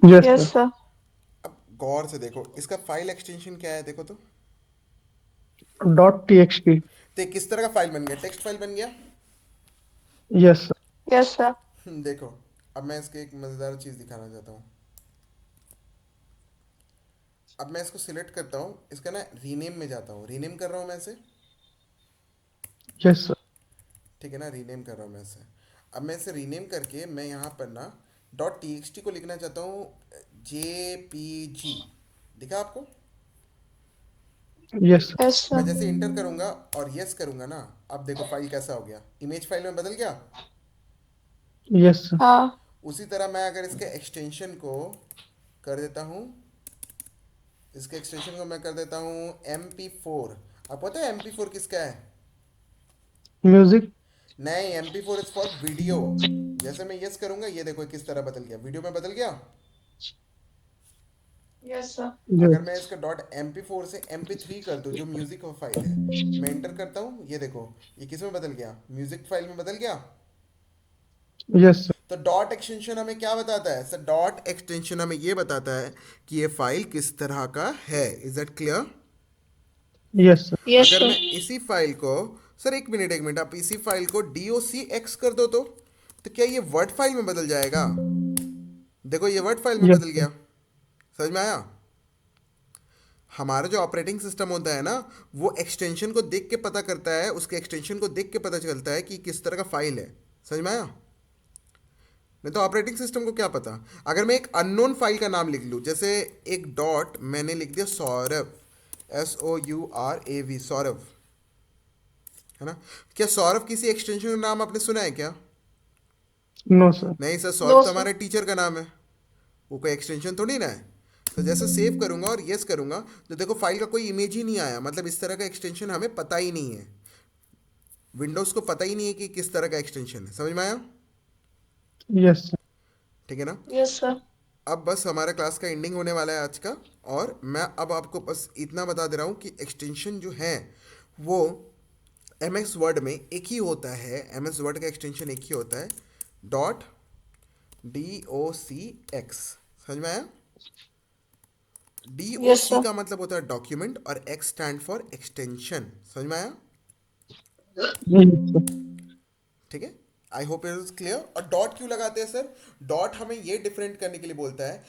Yes yes sir. Sir. अब गौर से देखो, इसका फाइल एक्सटेंशन क्या है, देखो .txt। तो ये किस तरह का फाइल बन गया? टेक्स्ट फाइल बन गया। Yes sir. Yes sir. देखो, अब मैं इसके एक मज़ेदार चीज़ दिखाना चाहता हूँ। अब मैं इसको सिलेक्ट करता हूँ, इसका ना रीनेम में जाता हूँ, रीनेम कर रहा हूँ मैं इसे। Yes sir. ठीक है ना, रीनेम कर रहा हूँ मैं इसे। अब मैं इसे रीनेम करके मैं यहाँ पर ना डॉट टी एक्स टी को लिखना चाहता हूँ JPG। दिखा आपको? Yes sir. यस मैं सर। जैसे इंटर करूँगा और यस करूँगा ना, अब देखो फाइल कैसा हो गया, इमेज फाइल में बदल गया। Yes sir. हाँ। उसी तरह मैं अगर इसके एक्सटेंशन को कर देता हूँ, इसके एक्सटेंशन को मैं कर देता हूँ MP4। आपको पता है MP4 किसका है? म्यूजिक। नहीं, MP4 इज फॉर वीडियो। जैसे मैं यस करूंगा, ये देखो किस तरह बदल गया, वीडियो में बदल गया। Yes sir. अगर मैं यस। इसका डॉट MP4 से MP3 कर दूं, जो म्यूजिक का फाइल है, मैं एंटर करता हूँ, ये देखो ये किस में बदल गया, म्यूजिक फाइल में बदल गया। Yes sir. तो डॉट एक्सटेंशन हमें क्या बताता है? सर डॉट एक्सटेंशन हमें ये बताता है कि ये फाइल किस तरह का है। Is that clear? Yes sir. Yes अगर सर। मैं इसी फाइल को, सर एक मिनट एक मिनट, आप इसी फाइल को DOCX कर दो तो क्या ये वर्ड फाइल में बदल जाएगा? देखो ये वर्ड फाइल में यस बदल सर। गया। समझ में आया? हमारा जो ऑपरेटिंग सिस्टम होता है ना, वो एक्सटेंशन को देख के पता करता है, उसके एक्सटेंशन को देख के पता चलता है कि किस तरह का फाइल है। समझ में आया? नहीं तो ऑपरेटिंग सिस्टम को क्या पता। अगर मैं एक अननोन फाइल का नाम लिख लूँ, जैसे एक डॉट मैंने लिख दिया सौरभ, SOURAV, सौरभ, है ना। क्या सौरभ किसी एक्सटेंशन का नाम आपने सुना है क्या? No sir. नहीं सर, नो सौरभ तो सर। हमारे टीचर का नाम है, वो कोई एक्सटेंशन थोड़ी ना है। तो जैसे सेव करूंगा और यस करूंगा, तो देखो फाइल का कोई इमेज ही नहीं आया, मतलब इस तरह का एक्सटेंशन हमें पता ही नहीं है, विंडोज़ को पता ही नहीं है कि किस तरह का एक्सटेंशन है। समझ में आया? Yes sir. ठीक है ना। Yes sir. अब बस हमारा क्लास का एंडिंग होने वाला है आज का, और मैं अब आपको बस इतना बता दे रहा हूँ कि एक्सटेंशन जो है वो MS वर्ड में एक ही होता है। MS वर्ड का एक्सटेंशन एक ही होता है, डॉट DOCX। समझ में आया? Yes DOC sir. का मतलब होता है डॉक्यूमेंट, और X स्टैंड फॉर एक्सटेंशन। समझ में आया? Yes sir. ठीक है, I hope it is clear. और डॉट क्यों लगाते हैं सर? डॉट हमें ये डिफरेंट करने के लिए बोलता है